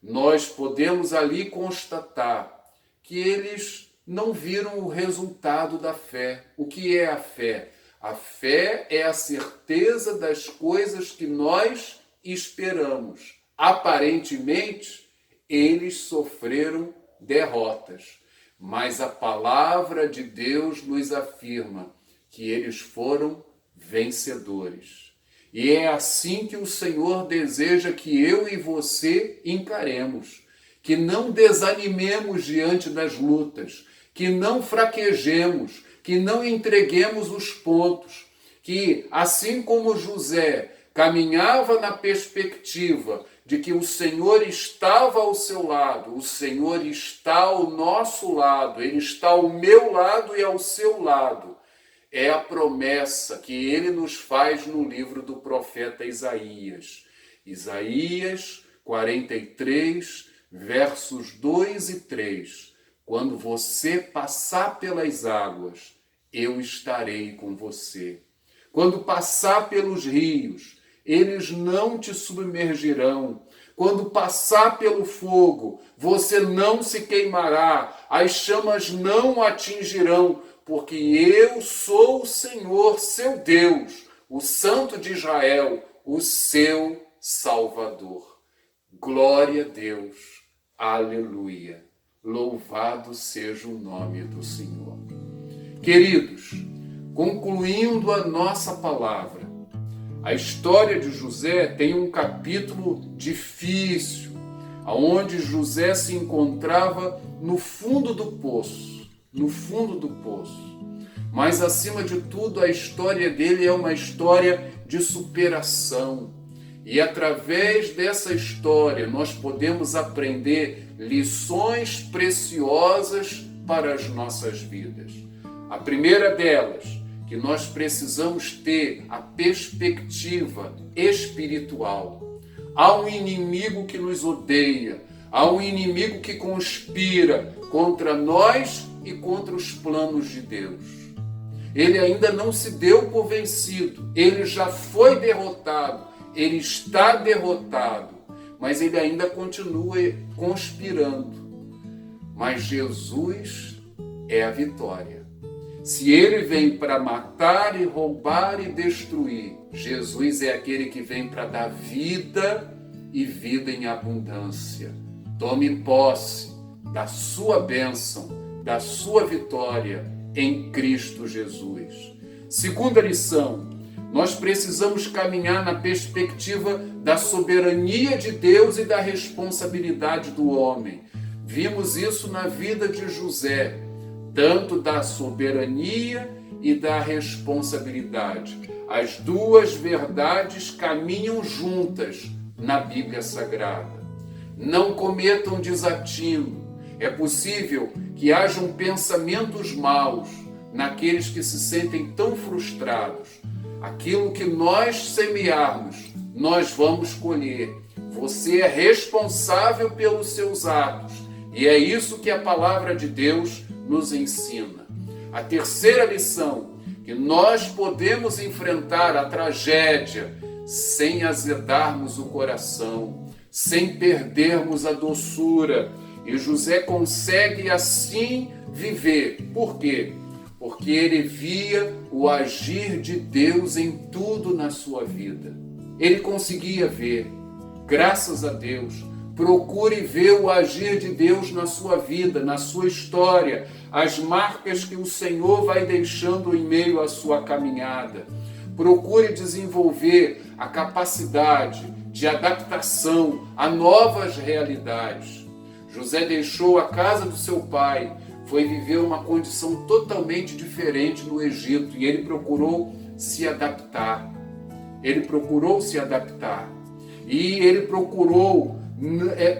nós podemos ali constatar que eles não viram o resultado da fé. O que é a fé? A fé é a certeza das coisas que nós esperamos. Aparentemente, eles sofreram derrotas, mas a palavra de Deus nos afirma que eles foram vencedores. E é assim que o Senhor deseja que eu e você encaremos, que não desanimemos diante das lutas, que não fraquejemos, que não entreguemos os pontos, que assim como José caminhava na perspectiva de que o Senhor estava ao seu lado, o Senhor está ao nosso lado, Ele está ao meu lado e ao seu lado. É a promessa que Ele nos faz no livro do profeta Isaías. Isaías 43, versos 2 e 3. Quando você passar pelas águas, eu estarei com você. Quando passar pelos rios, eles não te submergirão. Quando passar pelo fogo, você não se queimará, as chamas não o atingirão, porque eu sou o Senhor, seu Deus, o Santo de Israel, o seu Salvador. Glória a Deus, aleluia, louvado seja o nome do Senhor. Queridos, concluindo a nossa palavra, a história de José tem um capítulo difícil, onde José se encontrava no fundo do poço, Mas, acima de tudo, a história dele é uma história de superação. E através dessa história nós podemos aprender lições preciosas para as nossas vidas. A primeira delas, que nós precisamos ter a perspectiva espiritual. Há um inimigo que nos odeia, há um inimigo que conspira contra nós e contra os planos de Deus. Ele ainda não se deu por vencido, ele já foi derrotado, ele está derrotado, mas ele ainda continua conspirando. Mas Jesus é a vitória. Se ele vem para matar e roubar e destruir, Jesus é aquele que vem para dar vida e vida em abundância. Tome posse da sua bênção, da sua vitória em Cristo Jesus. Segunda lição, nós precisamos caminhar na perspectiva da soberania de Deus e da responsabilidade do homem. Vimos isso na vida de José, tanto da soberania e da responsabilidade. As duas verdades caminham juntas na Bíblia Sagrada. Não cometam desatino. É possível que hajam pensamentos maus naqueles que se sentem tão frustrados. Aquilo que nós semearmos, nós vamos colher. Você é responsável pelos seus atos. E é isso que a palavra de Deus nos ensina. A terceira lição, que nós podemos enfrentar a tragédia sem azedarmos o coração, sem perdermos a doçura. E José consegue assim viver. Por quê? Porque ele via o agir de Deus em tudo na sua vida. Ele conseguia ver. Graças a Deus. Procure ver o agir de Deus na sua vida, na sua história, as marcas que o Senhor vai deixando em meio à sua caminhada. Procure desenvolver a capacidade de adaptação a novas realidades. José deixou a casa do seu pai, foi viver uma condição totalmente diferente no Egito e ele procurou se adaptar. E ele procurou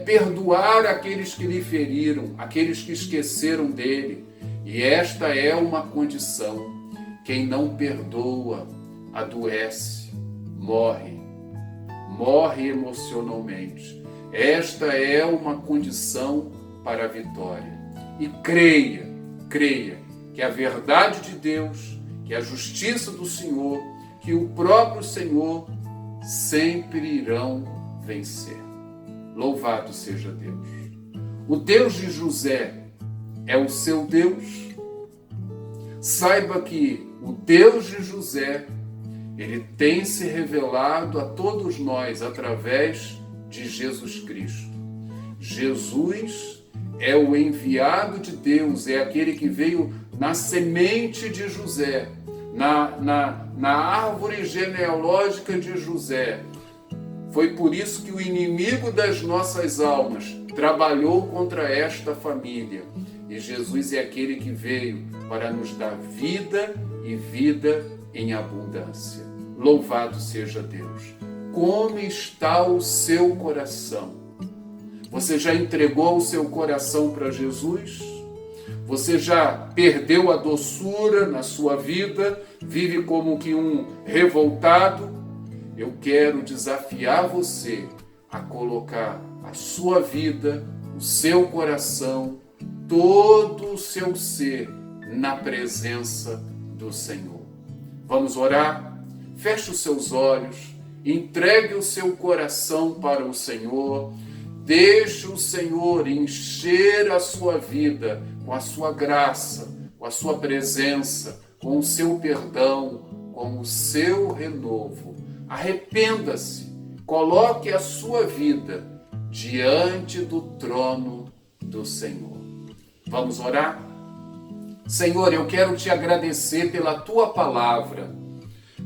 perdoar aqueles que lhe feriram, aqueles que esqueceram dele. E esta é uma condição. Quem não perdoa, adoece, morre emocionalmente. Esta é uma condição para a vitória. E creia que a verdade de Deus, que a justiça do Senhor, que o próprio Senhor sempre irão vencer. Louvado seja Deus. O Deus de José é o seu Deus. Saiba que o Deus de José, ele tem se revelado a todos nós através de Jesus Cristo. Jesus é o enviado de Deus, é aquele que veio na semente de José, na árvore genealógica de José. Foi por isso que o inimigo das nossas almas trabalhou contra esta família. E Jesus é aquele que veio para nos dar vida e vida em abundância. Louvado seja Deus. Como está o seu coração? Você já entregou o seu coração para Jesus? Você já perdeu a doçura na sua vida? Vive como que um revoltado? Eu quero desafiar você a colocar a sua vida o seu coração, todo o seu ser na presença do Senhor. Vamos orar? Feche os seus olhos, entregue o seu coração para o Senhor, deixe o Senhor encher a sua vida com a sua graça, com a sua presença, com o seu perdão, com o seu renovo. Arrependa-se, coloque a sua vida diante do trono do Senhor. Vamos orar? Senhor, eu quero te agradecer pela tua palavra.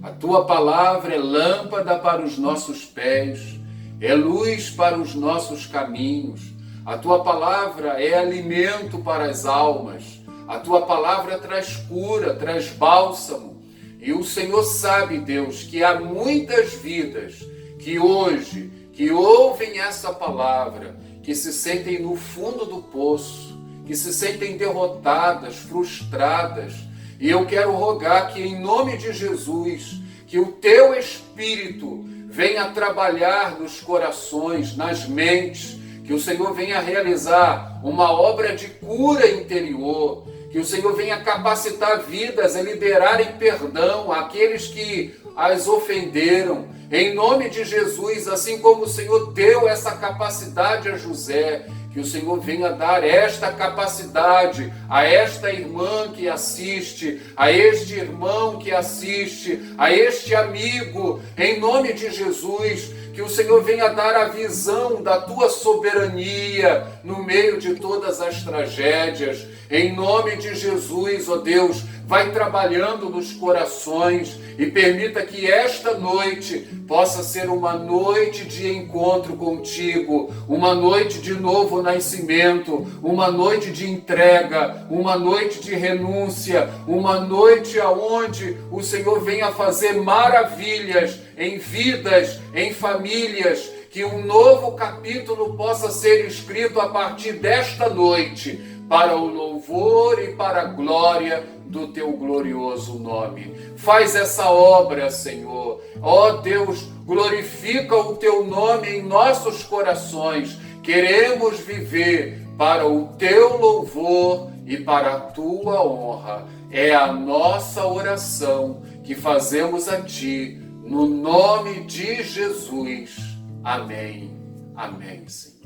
A tua palavra é lâmpada para os nossos pés, é luz para os nossos caminhos. A tua palavra é alimento para as almas. A tua palavra traz cura, traz bálsamo. E o Senhor sabe, Deus, que há muitas vidas que hoje, que ouvem essa palavra, que se sentem no fundo do poço, que se sentem derrotadas, frustradas. E eu quero rogar que, em nome de Jesus, que o teu Espírito venha trabalhar nos corações, nas mentes, que o Senhor venha realizar uma obra de cura interior, que o Senhor venha capacitar vidas a liberarem perdão àqueles que as ofenderam. Em nome de Jesus, assim como o Senhor deu essa capacidade a José, que o Senhor venha dar esta capacidade a esta irmã que assiste, a este irmão que assiste, a este amigo, em nome de Jesus, que o Senhor venha dar a visão da tua soberania no meio de todas as tragédias. Em nome de Jesus, ó Deus, vai trabalhando nos corações e permita que esta noite possa ser uma noite de encontro contigo, uma noite de novo nascimento, uma noite de entrega, uma noite de renúncia, uma noite aonde o Senhor venha fazer maravilhas em vidas, em famílias, que um novo capítulo possa ser escrito a partir desta noite, para o louvor e para a glória do teu glorioso nome. Faz essa obra, Senhor. Ó Deus, glorifica o teu nome em nossos corações. Queremos viver para o teu louvor e para a tua honra. É a nossa oração que fazemos a ti, no nome de Jesus. Amém. Amém, Senhor.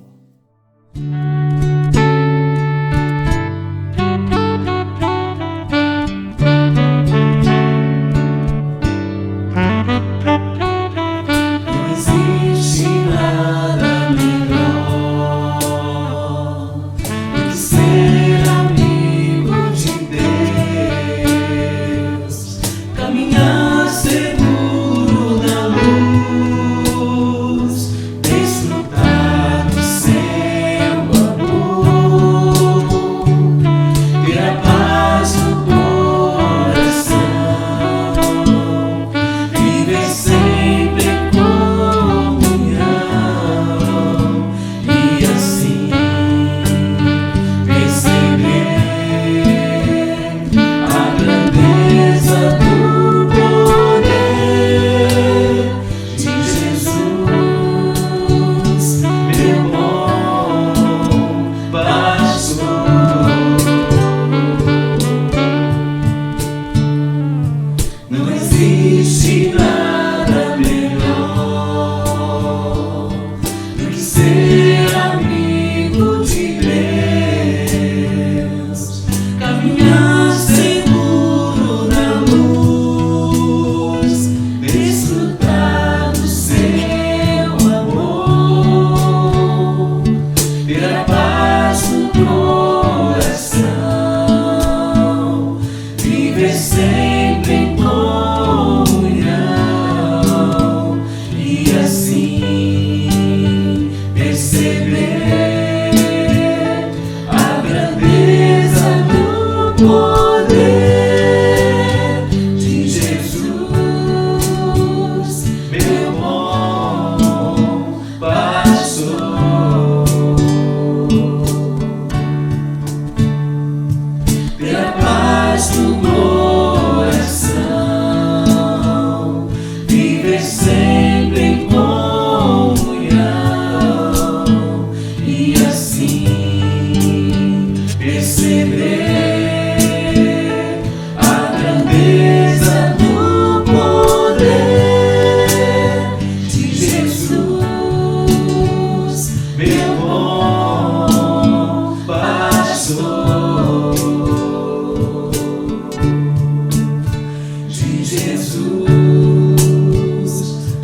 Desfrutar do seu amor.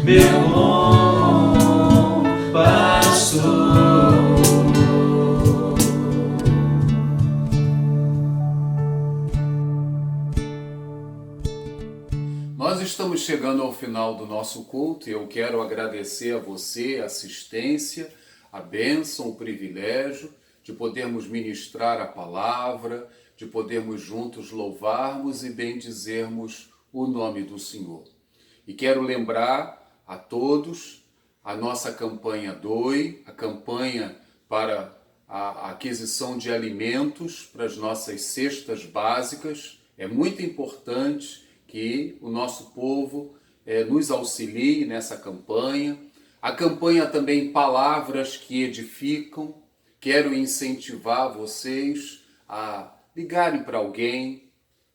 meu bom pastor. Nós estamos chegando ao final do nosso culto e eu quero agradecer a você a assistência, a bênção, o privilégio de podermos ministrar a palavra, de podermos juntos louvarmos e bendizermos o nome do Senhor. E quero lembrar a todos a nossa campanha DOI, a campanha para a aquisição de alimentos para as nossas cestas básicas. É muito importante que o nosso povo nos auxilie nessa campanha. A campanha também Palavras que Edificam. Quero incentivar vocês a ligarem para alguém,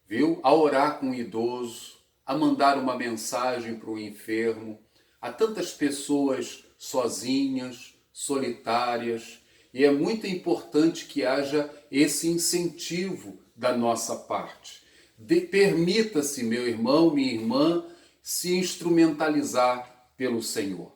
viu? A orar com o idoso, a mandar uma mensagem para o enfermo. Há tantas pessoas sozinhas, solitárias, e é muito importante que haja esse incentivo da nossa parte. Permita-se, meu irmão, minha irmã, se instrumentalizar pelo Senhor.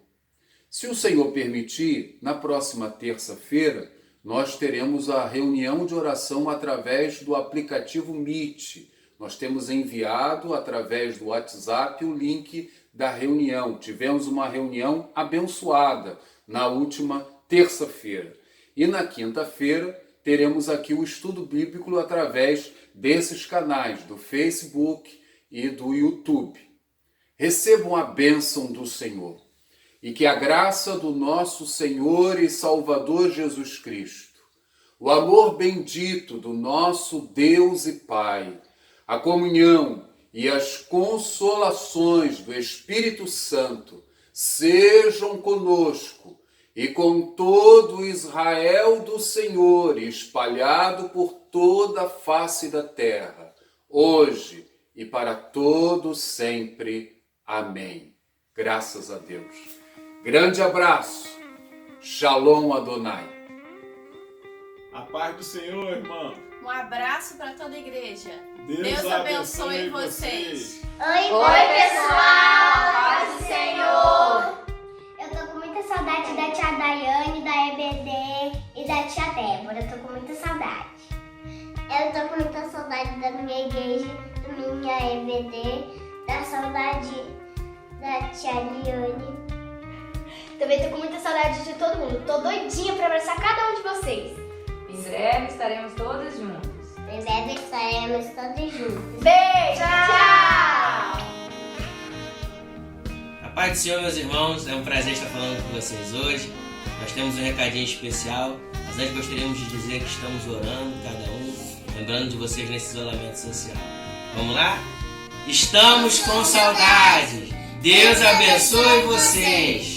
Se o Senhor permitir, na próxima terça-feira, nós teremos a reunião de oração através do aplicativo Meet. Nós temos enviado através do WhatsApp o link da reunião. Tivemos uma reunião abençoada na última terça-feira. E na quinta-feira teremos aqui o estudo bíblico através desses canais, do Facebook e do YouTube. Recebam a bênção do Senhor e que a graça do nosso Senhor e Salvador Jesus Cristo, o amor bendito do nosso Deus e Pai, a comunhão e as consolações do Espírito Santo sejam conosco e com todo Israel do Senhor espalhado por toda a face da terra, hoje e para todo sempre. Amém. Graças a Deus. Grande abraço. Shalom Adonai. A paz do Senhor, irmão. Um abraço para toda a igreja. Deus abençoe vocês. Oi, pessoal! Paz do Senhor! Eu tô com muita saudade da tia Daiane, da EBD e da tia Débora. Eu tô com muita saudade. Eu tô com muita saudade da minha igreja, da minha EBD, da saudade da tia Liane. Também tô com muita saudade de todo mundo. Tô doidinha pra abraçar cada um de vocês. Em breve estaremos todos juntos. Em breve estaremos todos juntos. Beijo! Tchau! A paz do Senhor, meus irmãos, é um prazer estar falando com vocês hoje. Nós temos um recadinho especial, mas nós gostaríamos de dizer que estamos orando, cada um, lembrando de vocês nesse isolamento social. Vamos lá? Estamos com saudade! Deus abençoe vocês!